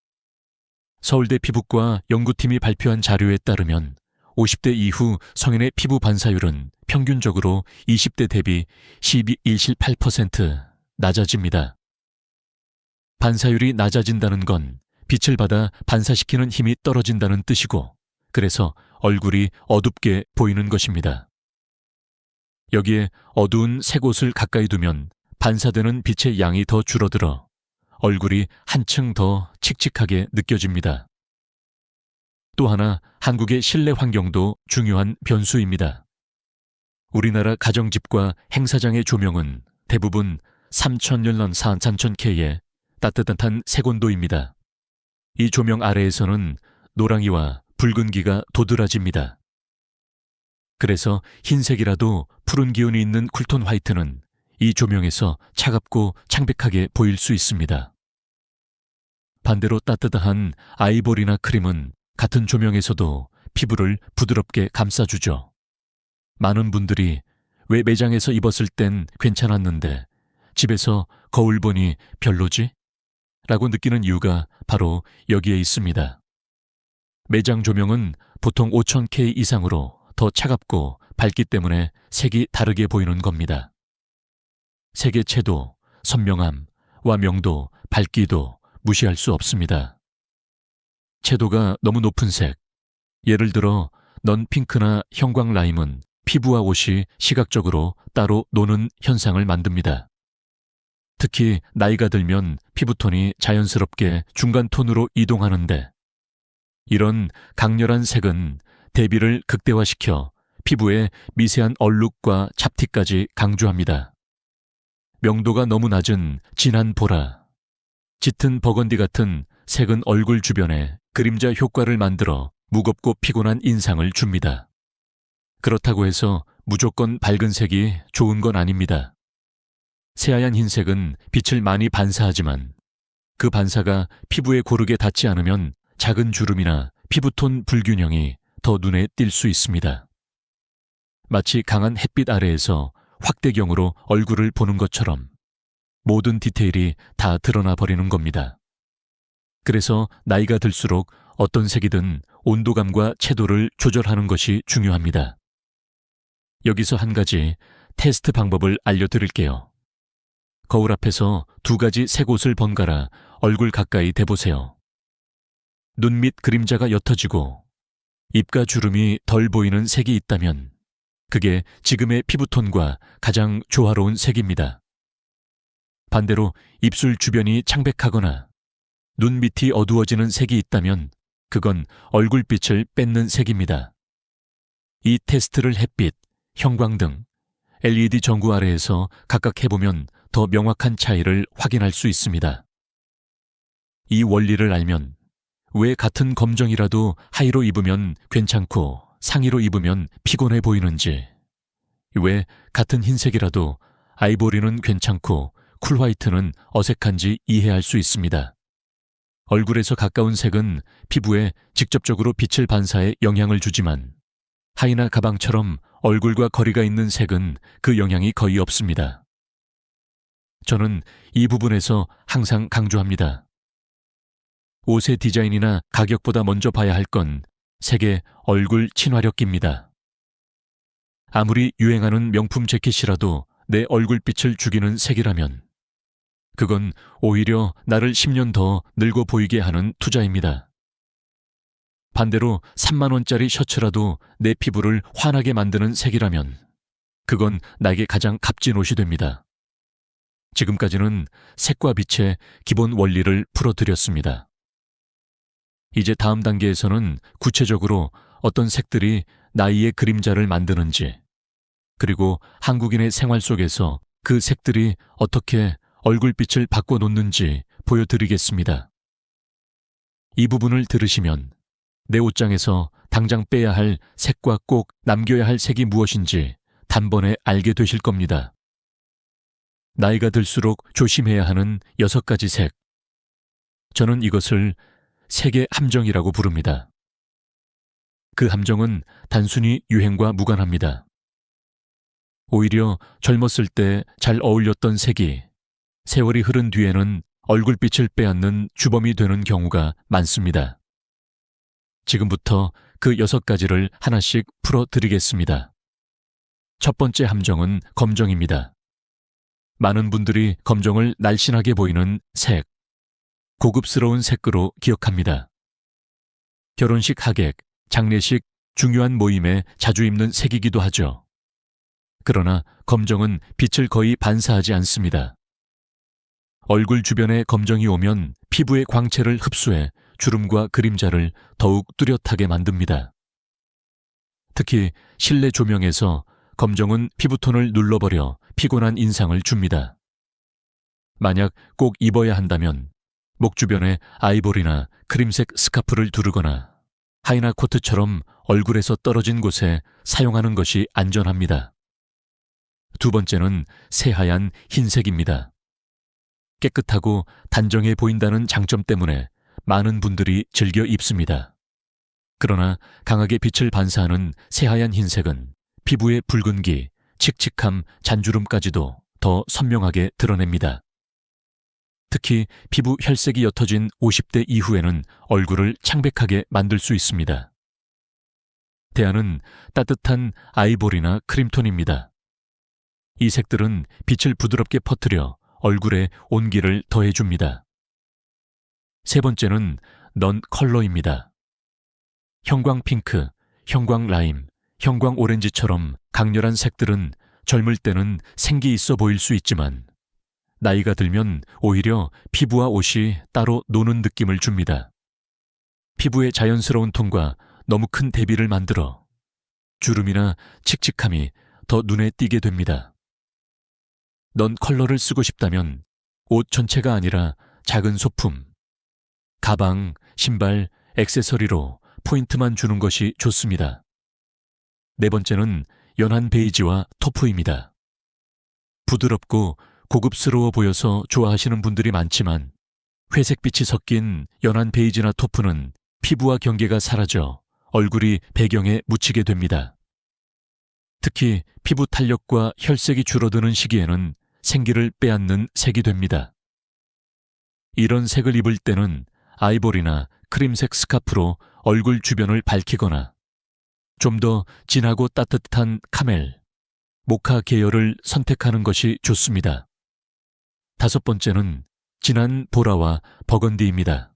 서울대 피부과 연구팀이 발표한 자료에 따르면 50대 이후 성인의 피부 반사율은 평균적으로 20대 대비 12.18% 낮아집니다. 반사율이 낮아진다는 건 빛을 받아 반사시키는 힘이 떨어진다는 뜻이고, 그래서 얼굴이 어둡게 보이는 것입니다. 여기에 어두운 색 옷을 가까이 두면 반사되는 빛의 양이 더 줄어들어 얼굴이 한층 더 칙칙하게 느껴집니다. 또 하나, 한국의 실내 환경도 중요한 변수입니다. 우리나라 가정집과 행사장의 조명은 대부분 3000년 산천케의 따뜻한 색온도입니다. 이 조명 아래에서는 노랑이와 붉은기가 도드라집니다. 그래서 흰색이라도 푸른 기운이 있는 쿨톤 화이트는 이 조명에서 차갑고 창백하게 보일 수 있습니다. 반대로 따뜻한 아이보리나 크림은 같은 조명에서도 피부를 부드럽게 감싸주죠. 많은 분들이 왜 매장에서 입었을 땐 괜찮았는데 집에서 거울 보니 별로지? 라고 느끼는 이유가 바로 여기에 있습니다. 매장 조명은 보통 5000K 이상으로 더 차갑고 밝기 때문에 색이 다르게 보이는 겁니다. 색의 채도, 선명함과 명도, 밝기도 무시할 수 없습니다. 채도가 너무 높은 색, 예를 들어 넌 핑크나 형광 라임은 피부와 옷이 시각적으로 따로 노는 현상을 만듭니다. 특히 나이가 들면 피부톤이 자연스럽게 중간 톤으로 이동하는데, 이런 강렬한 색은 대비를 극대화시켜 피부의 미세한 얼룩과 잡티까지 강조합니다. 명도가 너무 낮은 진한 보라, 짙은 버건디 같은 색은 얼굴 주변에 그림자 효과를 만들어 무겁고 피곤한 인상을 줍니다. 그렇다고 해서 무조건 밝은 색이 좋은 건 아닙니다. 새하얀 흰색은 빛을 많이 반사하지만 그 반사가 피부에 고르게 닿지 않으면 작은 주름이나 피부톤 불균형이 더 눈에 띌 수 있습니다. 마치 강한 햇빛 아래에서 확대경으로 얼굴을 보는 것처럼 모든 디테일이 다 드러나 버리는 겁니다. 그래서 나이가 들수록 어떤 색이든 온도감과 채도를 조절하는 것이 중요합니다. 여기서 한 가지 테스트 방법을 알려드릴게요. 거울 앞에서 2가지 색 옷을 번갈아 얼굴 가까이 대보세요. 눈 밑 그림자가 옅어지고 입가 주름이 덜 보이는 색이 있다면 그게 지금의 피부톤과 가장 조화로운 색입니다. 반대로 입술 주변이 창백하거나 눈 밑이 어두워지는 색이 있다면 그건 얼굴빛을 뺏는 색입니다. 이 테스트를 햇빛, 형광등, LED 전구 아래에서 각각 해보면 더 명확한 차이를 확인할 수 있습니다. 이 원리를 알면 왜 같은 검정이라도 하의로 입으면 괜찮고 상의로 입으면 피곤해 보이는지, 왜 같은 흰색이라도 아이보리는 괜찮고 쿨 화이트는 어색한지 이해할 수 있습니다. 얼굴에서 가까운 색은 피부에 직접적으로 빛을 반사해 영향을 주지만 하의나 가방처럼 얼굴과 거리가 있는 색은 그 영향이 거의 없습니다. 저는 이 부분에서 항상 강조합니다. 옷의 디자인이나 가격보다 먼저 봐야 할 건 색의 얼굴 친화력입니다. 아무리 유행하는 명품 재킷이라도 내 얼굴빛을 죽이는 색이라면 그건 오히려 나를 10년 더 늙어 보이게 하는 투자입니다. 반대로 3만 원짜리 셔츠라도 내 피부를 환하게 만드는 색이라면 그건 나에게 가장 값진 옷이 됩니다. 지금까지는 색과 빛의 기본 원리를 풀어드렸습니다. 이제 다음 단계에서는 구체적으로 어떤 색들이 나이의 그림자를 만드는지, 그리고 한국인의 생활 속에서 그 색들이 어떻게 얼굴빛을 바꿔놓는지 보여드리겠습니다. 이 부분을 들으시면 내 옷장에서 당장 빼야 할 색과 꼭 남겨야 할 색이 무엇인지 단번에 알게 되실 겁니다. 나이가 들수록 조심해야 하는 6가지 색. 저는 이것을 색의 함정이라고 부릅니다. 그 함정은 단순히 유행과 무관합니다. 오히려 젊었을 때 잘 어울렸던 색이 세월이 흐른 뒤에는 얼굴빛을 빼앗는 주범이 되는 경우가 많습니다. 지금부터 그 6가지를 하나씩 풀어드리겠습니다. 첫 번째 함정은 검정입니다. 많은 분들이 검정을 날씬하게 보이는 색, 고급스러운 색으로 기억합니다. 결혼식 하객, 장례식, 중요한 모임에 자주 입는 색이기도 하죠. 그러나 검정은 빛을 거의 반사하지 않습니다. 얼굴 주변에 검정이 오면 피부의 광채를 흡수해 주름과 그림자를 더욱 뚜렷하게 만듭니다. 특히 실내 조명에서 검정은 피부톤을 눌러버려 피곤한 인상을 줍니다. 만약 꼭 입어야 한다면 목 주변에 아이보리나 크림색 스카프를 두르거나 하이나 코트처럼 얼굴에서 떨어진 곳에 사용하는 것이 안전합니다. 두 번째는 새하얀 흰색입니다. 깨끗하고 단정해 보인다는 장점 때문에 많은 분들이 즐겨 입습니다. 그러나 강하게 빛을 반사하는 새하얀 흰색은 피부의 붉은기, 칙칙함, 잔주름까지도 더 선명하게 드러냅니다. 특히 피부 혈색이 옅어진 50대 이후에는 얼굴을 창백하게 만들 수 있습니다. 대안은 따뜻한 아이보리나 크림톤입니다. 이 색들은 빛을 부드럽게 퍼뜨려 얼굴에 온기를 더해줍니다. 세 번째는 넌 컬러입니다. 형광 핑크, 형광 라임, 형광 오렌지처럼 강렬한 색들은 젊을 때는 생기 있어 보일 수 있지만 나이가 들면 오히려 피부와 옷이 따로 노는 느낌을 줍니다. 피부의 자연스러운 톤과 너무 큰 대비를 만들어 주름이나 칙칙함이 더 눈에 띄게 됩니다. 넌 컬러를 쓰고 싶다면 옷 전체가 아니라 작은 소품, 가방, 신발, 액세서리로 포인트만 주는 것이 좋습니다. 네 번째는 연한 베이지와 토프입니다. 부드럽고 고급스러워 보여서 좋아하시는 분들이 많지만 회색빛이 섞인 연한 베이지나 토프는 피부와 경계가 사라져 얼굴이 배경에 묻히게 됩니다. 특히 피부 탄력과 혈색이 줄어드는 시기에는 생기를 빼앗는 색이 됩니다. 이런 색을 입을 때는 아이보리나 크림색 스카프로 얼굴 주변을 밝히거나 좀 더 진하고 따뜻한 카멜, 모카 계열을 선택하는 것이 좋습니다. 다섯 번째는 진한 보라와 버건디입니다.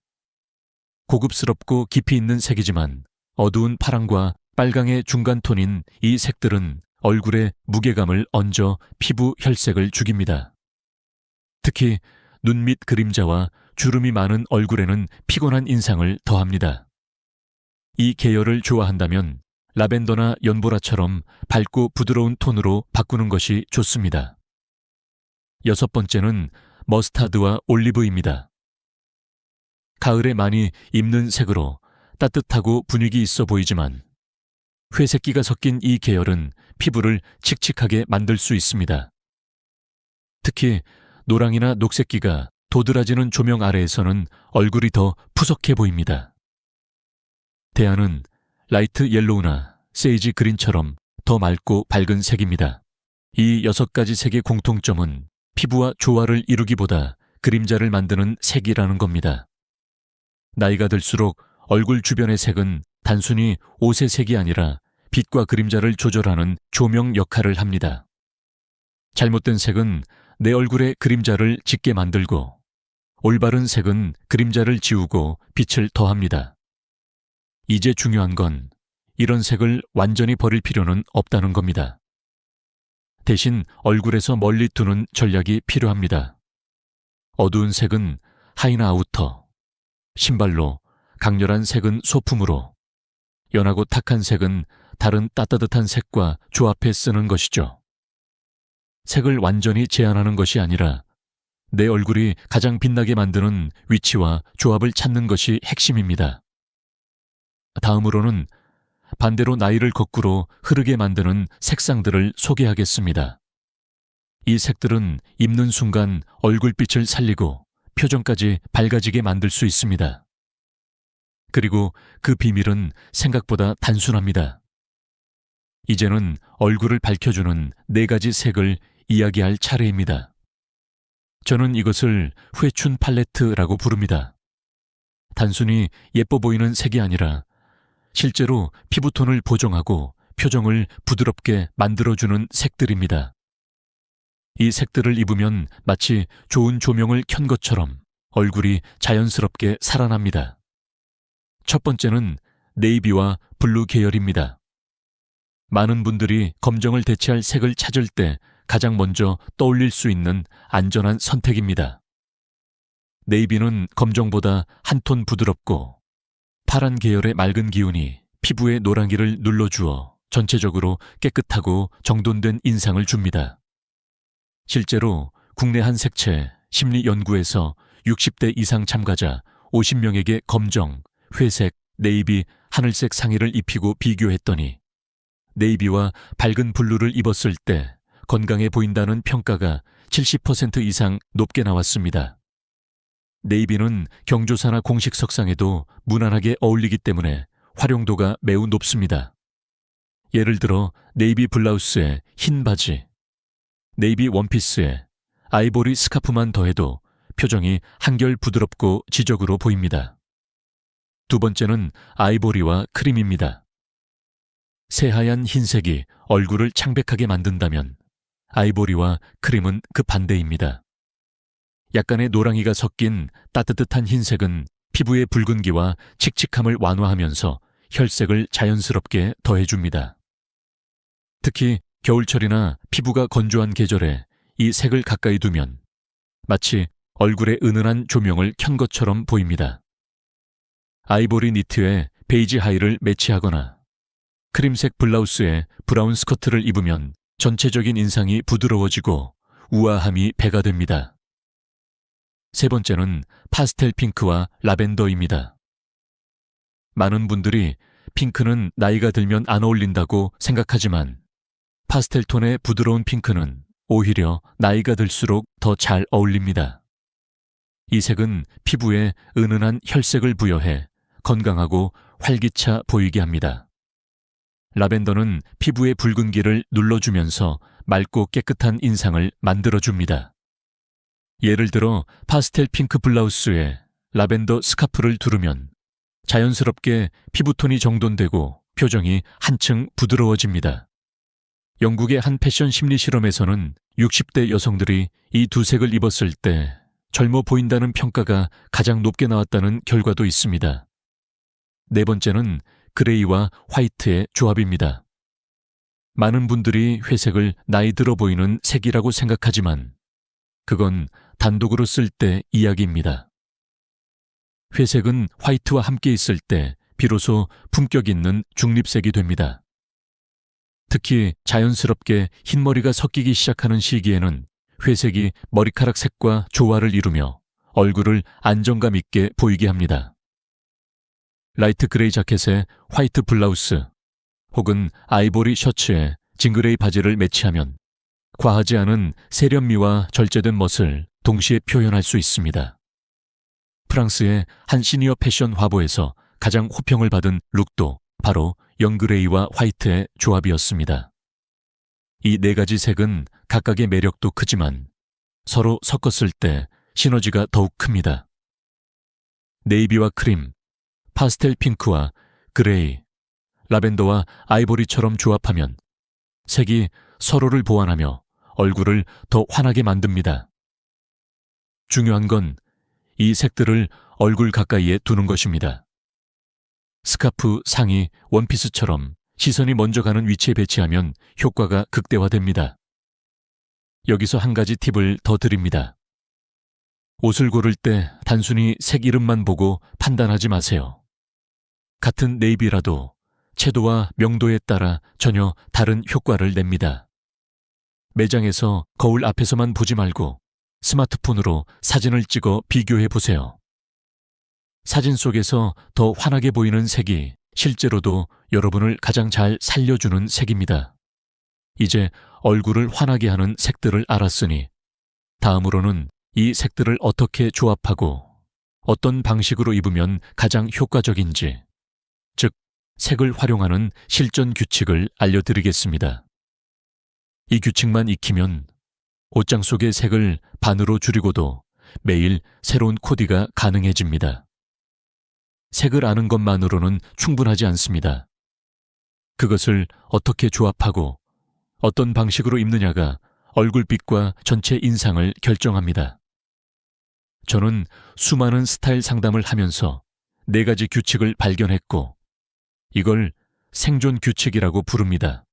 고급스럽고 깊이 있는 색이지만 어두운 파랑과 빨강의 중간 톤인 이 색들은 얼굴에 무게감을 얹어 피부 혈색을 죽입니다. 특히 눈 밑 그림자와 주름이 많은 얼굴에는 피곤한 인상을 더합니다. 이 계열을 좋아한다면 라벤더나 연보라처럼 밝고 부드러운 톤으로 바꾸는 것이 좋습니다. 여섯 번째는 머스타드와 올리브입니다. 가을에 많이 입는 색으로 따뜻하고 분위기 있어 보이지만 회색기가 섞인 이 계열은 피부를 칙칙하게 만들 수 있습니다. 특히 노랑이나 녹색기가 도드라지는 조명 아래에서는 얼굴이 더 푸석해 보입니다. 대안은 라이트 옐로우나 세이지 그린처럼 더 맑고 밝은 색입니다. 이 6가지 색의 공통점은 피부와 조화를 이루기보다 그림자를 만드는 색이라는 겁니다. 나이가 들수록 얼굴 주변의 색은 단순히 옷의 색이 아니라 빛과 그림자를 조절하는 조명 역할을 합니다. 잘못된 색은 내 얼굴에 그림자를 짙게 만들고 올바른 색은 그림자를 지우고 빛을 더합니다. 이제 중요한 건 이런 색을 완전히 버릴 필요는 없다는 겁니다. 대신 얼굴에서 멀리 두는 전략이 필요합니다. 어두운 색은 하이나 아우터, 신발로, 강렬한 색은 소품으로, 연하고 탁한 색은 다른 따뜻한 색과 조합해 쓰는 것이죠. 색을 완전히 제한하는 것이 아니라 내 얼굴이 가장 빛나게 만드는 위치와 조합을 찾는 것이 핵심입니다. 다음으로는 반대로 나이를 거꾸로 흐르게 만드는 색상들을 소개하겠습니다. 이 색들은 입는 순간 얼굴빛을 살리고 표정까지 밝아지게 만들 수 있습니다. 그리고 그 비밀은 생각보다 단순합니다. 이제는 얼굴을 밝혀주는 4가지 색을 이야기할 차례입니다. 저는 이것을 회춘 팔레트라고 부릅니다. 단순히 예뻐 보이는 색이 아니라 실제로 피부톤을 보정하고 표정을 부드럽게 만들어주는 색들입니다. 이 색들을 입으면 마치 좋은 조명을 켠 것처럼 얼굴이 자연스럽게 살아납니다. 첫 번째는 네이비와 블루 계열입니다. 많은 분들이 검정을 대체할 색을 찾을 때 가장 먼저 떠올릴 수 있는 안전한 선택입니다. 네이비는 검정보다 한 톤 부드럽고 파란 계열의 맑은 기운이 피부의 노란기를 눌러주어 전체적으로 깨끗하고 정돈된 인상을 줍니다. 실제로 국내 한 색채 심리 연구에서 60대 이상 참가자 50명에게 검정, 회색, 네이비, 하늘색 상의를 입히고 비교했더니 네이비와 밝은 블루를 입었을 때 건강해 보인다는 평가가 70% 이상 높게 나왔습니다. 네이비는 경조사나 공식 석상에도 무난하게 어울리기 때문에 활용도가 매우 높습니다. 예를 들어 네이비 블라우스에 흰 바지, 네이비 원피스에 아이보리 스카프만 더해도 표정이 한결 부드럽고 지적으로 보입니다. 두 번째는 아이보리와 크림입니다. 새하얀 흰색이 얼굴을 창백하게 만든다면 아이보리와 크림은 그 반대입니다. 약간의 노랑이가 섞인 따뜻한 흰색은 피부의 붉은기와 칙칙함을 완화하면서 혈색을 자연스럽게 더해줍니다. 특히 겨울철이나 피부가 건조한 계절에 이 색을 가까이 두면 마치 얼굴에 은은한 조명을 켠 것처럼 보입니다. 아이보리 니트에 베이지 하의를 매치하거나 크림색 블라우스에 브라운 스커트를 입으면 전체적인 인상이 부드러워지고 우아함이 배가 됩니다. 세 번째는 파스텔 핑크와 라벤더입니다. 많은 분들이 핑크는 나이가 들면 안 어울린다고 생각하지만 파스텔 톤의 부드러운 핑크는 오히려 나이가 들수록 더 잘 어울립니다. 이 색은 피부에 은은한 혈색을 부여해 건강하고 활기차 보이게 합니다. 라벤더는 피부의 붉은기를 눌러주면서 맑고 깨끗한 인상을 만들어줍니다. 예를 들어 파스텔 핑크 블라우스에 라벤더 스카프를 두르면 자연스럽게 피부톤이 정돈되고 표정이 한층 부드러워집니다. 영국의 한 패션 심리 실험에서는 60대 여성들이 이 두 색을 입었을 때 젊어 보인다는 평가가 가장 높게 나왔다는 결과도 있습니다. 네 번째는 그레이와 화이트의 조합입니다. 많은 분들이 회색을 나이 들어 보이는 색이라고 생각하지만 그건 단독으로 쓸 때 이야기입니다. 회색은 화이트와 함께 있을 때 비로소 품격 있는 중립색이 됩니다. 특히 자연스럽게 흰머리가 섞이기 시작하는 시기에는 회색이 머리카락 색과 조화를 이루며 얼굴을 안정감 있게 보이게 합니다. 라이트 그레이 자켓에 화이트 블라우스 혹은 아이보리 셔츠에 징그레이 바지를 매치하면 과하지 않은 세련미와 절제된 멋을 동시에 표현할 수 있습니다. 프랑스의 한 시니어 패션 화보에서 가장 호평을 받은 룩도 바로 영그레이와 화이트의 조합이었습니다. 이 네 가지 색은 각각의 매력도 크지만 서로 섞었을 때 시너지가 더욱 큽니다. 네이비와 크림, 파스텔 핑크와 그레이, 라벤더와 아이보리처럼 조합하면 색이 서로를 보완하며 얼굴을 더 환하게 만듭니다. 중요한 건 이 색들을 얼굴 가까이에 두는 것입니다. 스카프, 상의, 원피스처럼 시선이 먼저 가는 위치에 배치하면 효과가 극대화됩니다. 여기서 한 가지 팁을 더 드립니다. 옷을 고를 때 단순히 색 이름만 보고 판단하지 마세요. 같은 네이비라도 채도와 명도에 따라 전혀 다른 효과를 냅니다. 매장에서 거울 앞에서만 보지 말고 스마트폰으로 사진을 찍어 비교해 보세요. 사진 속에서 더 환하게 보이는 색이 실제로도 여러분을 가장 잘 살려주는 색입니다. 이제 얼굴을 환하게 하는 색들을 알았으니 다음으로는 이 색들을 어떻게 조합하고 어떤 방식으로 입으면 가장 효과적인지, 즉 색을 활용하는 실전 규칙을 알려드리겠습니다. 이 규칙만 익히면 옷장 속의 색을 반으로 줄이고도 매일 새로운 코디가 가능해집니다. 색을 아는 것만으로는 충분하지 않습니다. 그것을 어떻게 조합하고 어떤 방식으로 입느냐가 얼굴빛과 전체 인상을 결정합니다. 저는 수많은 스타일 상담을 하면서 4가지 규칙을 발견했고 이걸 생존 규칙이라고 부릅니다.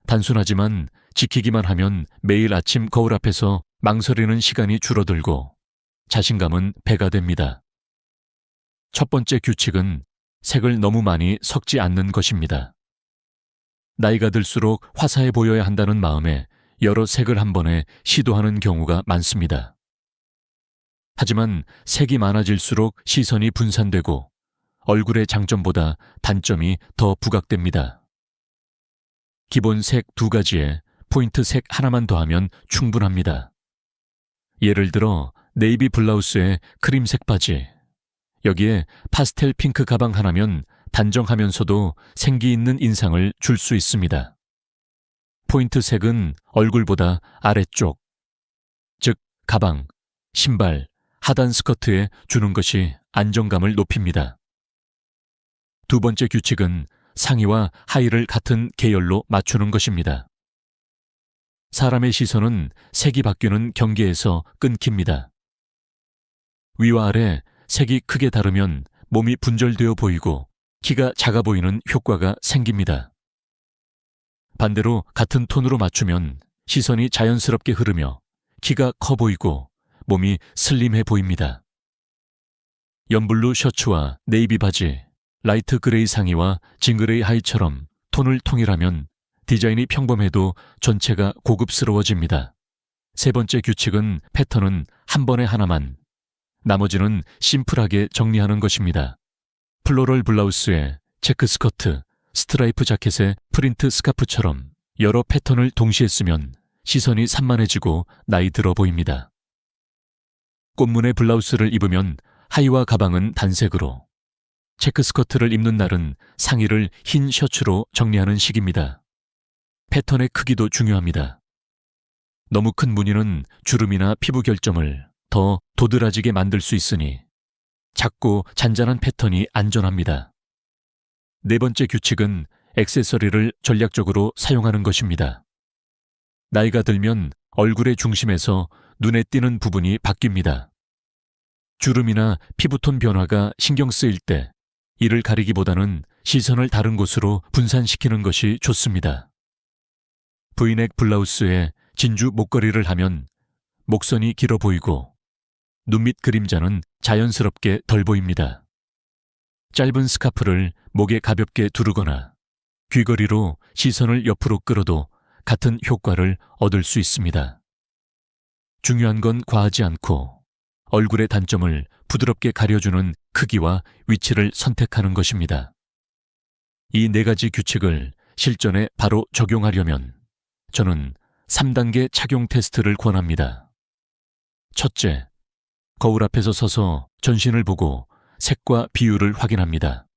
단순하지만 지키기만 하면 매일 아침 거울 앞에서 망설이는 시간이 줄어들고 자신감은 배가 됩니다. 첫 번째 규칙은 색을 너무 많이 섞지 않는 것입니다. 나이가 들수록 화사해 보여야 한다는 마음에 여러 색을 한 번에 시도하는 경우가 많습니다. 하지만 색이 많아질수록 시선이 분산되고 얼굴의 장점보다 단점이 더 부각됩니다. 기본 색 2가지에 포인트 색 하나만 더하면 충분합니다. 예를 들어 네이비 블라우스에 크림색 바지, 여기에 파스텔 핑크 가방 하나면 단정하면서도 생기 있는 인상을 줄 수 있습니다. 포인트 색은 얼굴보다 아래쪽, 즉 가방, 신발, 하단 스커트에 주는 것이 안정감을 높입니다. 두 번째 규칙은 상의와 하의를 같은 계열로 맞추는 것입니다. 사람의 시선은 색이 바뀌는 경계에서 끊깁니다. 위와 아래 색이 크게 다르면 몸이 분절되어 보이고 키가 작아 보이는 효과가 생깁니다. 반대로 같은 톤으로 맞추면 시선이 자연스럽게 흐르며 키가 커 보이고 몸이 슬림해 보입니다. 연블루 셔츠와 네이비 바지, 라이트 그레이 상의와 징그레이 하의처럼 톤을 통일하면 디자인이 평범해도 전체가 고급스러워집니다. 세 번째 규칙은 패턴은 한 번에 하나만, 나머지는 심플하게 정리하는 것입니다. 플로럴 블라우스에 체크 스커트, 스트라이프 자켓에 프린트 스카프처럼 여러 패턴을 동시에 쓰면 시선이 산만해지고 나이 들어 보입니다. 꽃무늬 블라우스를 입으면 하의와 가방은 단색으로, 체크 스커트를 입는 날은 상의를 흰 셔츠로 정리하는 식입니다. 패턴의 크기도 중요합니다. 너무 큰 무늬는 주름이나 피부 결점을 더 도드라지게 만들 수 있으니 작고 잔잔한 패턴이 안전합니다. 네 번째 규칙은 액세서리를 전략적으로 사용하는 것입니다. 나이가 들면 얼굴의 중심에서 눈에 띄는 부분이 바뀝니다. 주름이나 피부톤 변화가 신경 쓰일 때 이를 가리기보다는 시선을 다른 곳으로 분산시키는 것이 좋습니다. 브이넥 블라우스에 진주 목걸이를 하면 목선이 길어 보이고 눈밑 그림자는 자연스럽게 덜 보입니다. 짧은 스카프를 목에 가볍게 두르거나 귀걸이로 시선을 옆으로 끌어도 같은 효과를 얻을 수 있습니다. 중요한 건 과하지 않고 얼굴의 단점을 부드럽게 가려주는 크기와 위치를 선택하는 것입니다. 이 4가지 규칙을 실전에 바로 적용하려면 저는 3단계 착용 테스트를 권합니다. 첫째, 거울 앞에서 서서 전신을 보고 색과 비율을 확인합니다.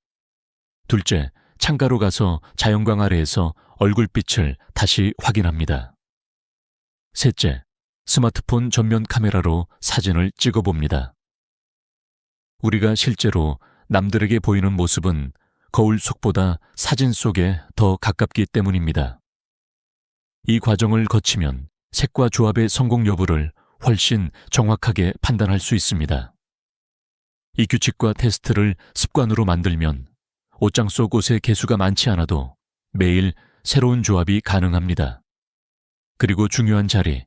둘째, 창가로 가서 자연광 아래에서 얼굴빛을 다시 확인합니다. 셋째, 스마트폰 전면 카메라로 사진을 찍어봅니다. 우리가 실제로 남들에게 보이는 모습은 거울 속보다 사진 속에 더 가깝기 때문입니다. 이 과정을 거치면 색과 조합의 성공 여부를 훨씬 정확하게 판단할 수 있습니다. 이 규칙과 테스트를 습관으로 만들면 옷장 속 옷의 개수가 많지 않아도 매일 새로운 조합이 가능합니다. 그리고 중요한 자리,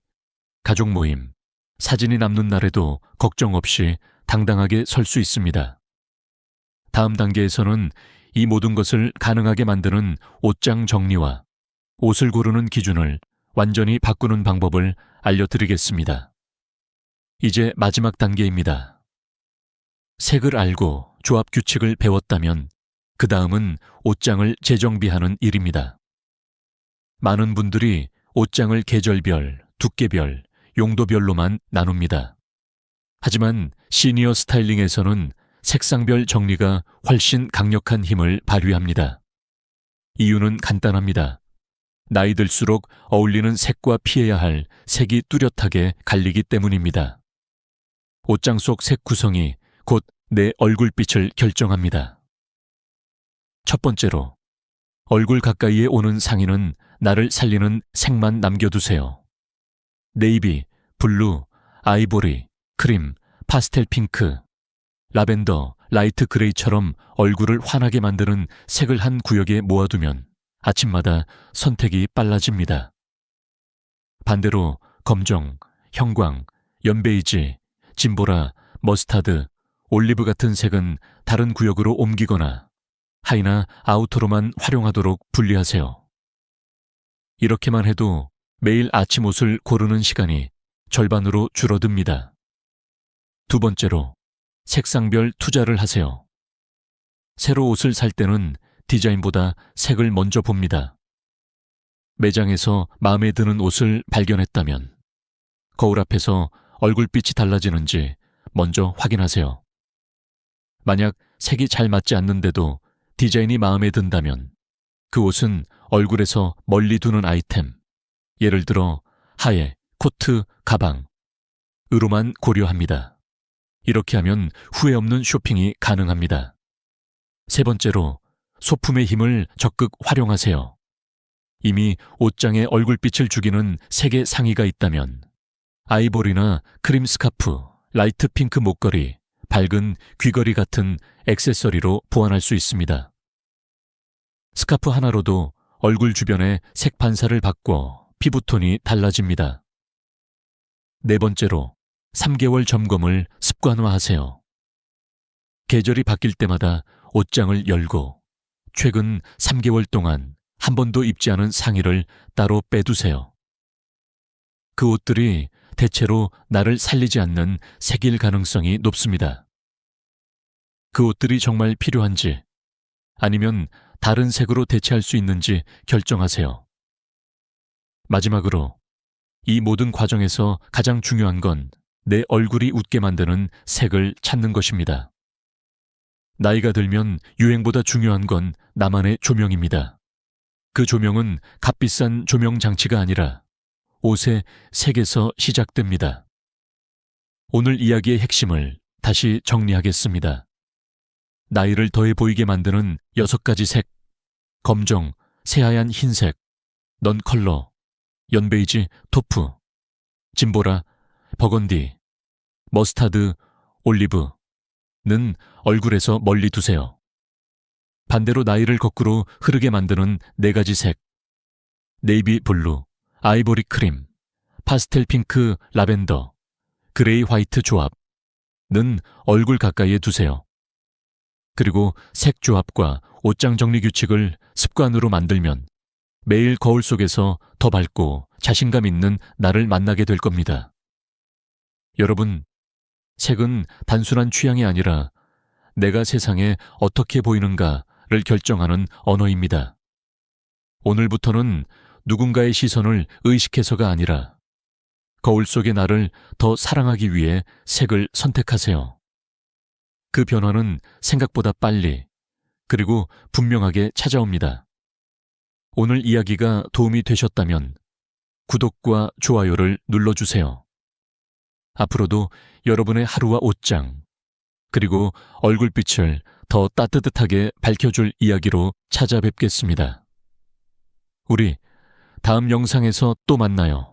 가족 모임, 사진이 남는 날에도 걱정 없이 당당하게 설 수 있습니다. 다음 단계에서는 이 모든 것을 가능하게 만드는 옷장 정리와 옷을 고르는 기준을 완전히 바꾸는 방법을 알려드리겠습니다. 이제 마지막 단계입니다. 색을 알고 조합 규칙을 배웠다면 그 다음은 옷장을 재정비하는 일입니다. 많은 분들이 옷장을 계절별, 두께별, 용도별로만 나눕니다. 하지만 시니어 스타일링에서는 색상별 정리가 훨씬 강력한 힘을 발휘합니다. 이유는 간단합니다. 나이 들수록 어울리는 색과 피해야 할 색이 뚜렷하게 갈리기 때문입니다. 옷장 속 색 구성이 곧 내 얼굴빛을 결정합니다. 첫 번째로, 얼굴 가까이에 오는 상의는 나를 살리는 색만 남겨두세요. 네이비, 블루, 아이보리, 크림, 파스텔 핑크, 라벤더, 라이트 그레이처럼 얼굴을 환하게 만드는 색을 한 구역에 모아두면 아침마다 선택이 빨라집니다. 반대로 검정, 형광, 연베이지, 진보라, 머스타드, 올리브 같은 색은 다른 구역으로 옮기거나 하이나 아우터로만 활용하도록 분리하세요. 이렇게만 해도 매일 아침 옷을 고르는 시간이 절반으로 줄어듭니다. 두 번째로, 색상별 투자를 하세요. 새로 옷을 살 때는 디자인보다 색을 먼저 봅니다. 매장에서 마음에 드는 옷을 발견했다면 거울 앞에서 얼굴빛이 달라지는지 먼저 확인하세요. 만약 색이 잘 맞지 않는데도 디자인이 마음에 든다면 그 옷은 얼굴에서 멀리 두는 아이템, 예를 들어 하의, 코트, 가방으로만 고려합니다. 이렇게 하면 후회 없는 쇼핑이 가능합니다. 세 번째로, 소품의 힘을 적극 활용하세요. 이미 옷장에 얼굴빛을 죽이는 색의 상의가 있다면 아이보리나 크림 스카프, 라이트 핑크 목걸이, 밝은 귀걸이 같은 액세서리로 보완할 수 있습니다. 스카프 하나로도 얼굴 주변에 색 반사를 바꿔 피부톤이 달라집니다. 네 번째로, 3개월 점검을 습관화하세요. 계절이 바뀔 때마다 옷장을 열고 최근 3개월 동안 한 번도 입지 않은 상의를 따로 빼두세요. 그 옷들이 대체로 나를 살리지 않는 색일 가능성이 높습니다. 그 옷들이 정말 필요한지 아니면 다른 색으로 대체할 수 있는지 결정하세요. 마지막으로, 이 모든 과정에서 가장 중요한 건 내 얼굴이 웃게 만드는 색을 찾는 것입니다. 나이가 들면 유행보다 중요한 건 나만의 조명입니다. 그 조명은 값비싼 조명 장치가 아니라 옷의 색에서 시작됩니다. 오늘 이야기의 핵심을 다시 정리하겠습니다. 나이를 더해 보이게 만드는 6가지 색, 검정, 새하얀 흰색, 넌 컬러, 연베이지, 토프, 진보라, 버건디, 머스타드, 올리브는 얼굴에서 멀리 두세요. 반대로 나이를 거꾸로 흐르게 만드는 4가지 색, 네이비 블루, 아이보리 크림, 파스텔 핑크, 라벤더, 그레이 화이트 조합은 얼굴 가까이에 두세요. 그리고 색 조합과 옷장 정리 규칙을 습관으로 만들면 매일 거울 속에서 더 밝고 자신감 있는 나를 만나게 될 겁니다. 여러분, 색은 단순한 취향이 아니라 내가 세상에 어떻게 보이는가를 결정하는 언어입니다. 오늘부터는 누군가의 시선을 의식해서가 아니라 거울 속의 나를 더 사랑하기 위해 색을 선택하세요. 그 변화는 생각보다 빨리 그리고 분명하게 찾아옵니다. 오늘 이야기가 도움이 되셨다면 구독과 좋아요를 눌러주세요. 앞으로도 여러분의 하루와 옷장, 그리고 얼굴빛을 더 따뜻하게 밝혀줄 이야기로 찾아뵙겠습니다. 우리 다음 영상에서 또 만나요.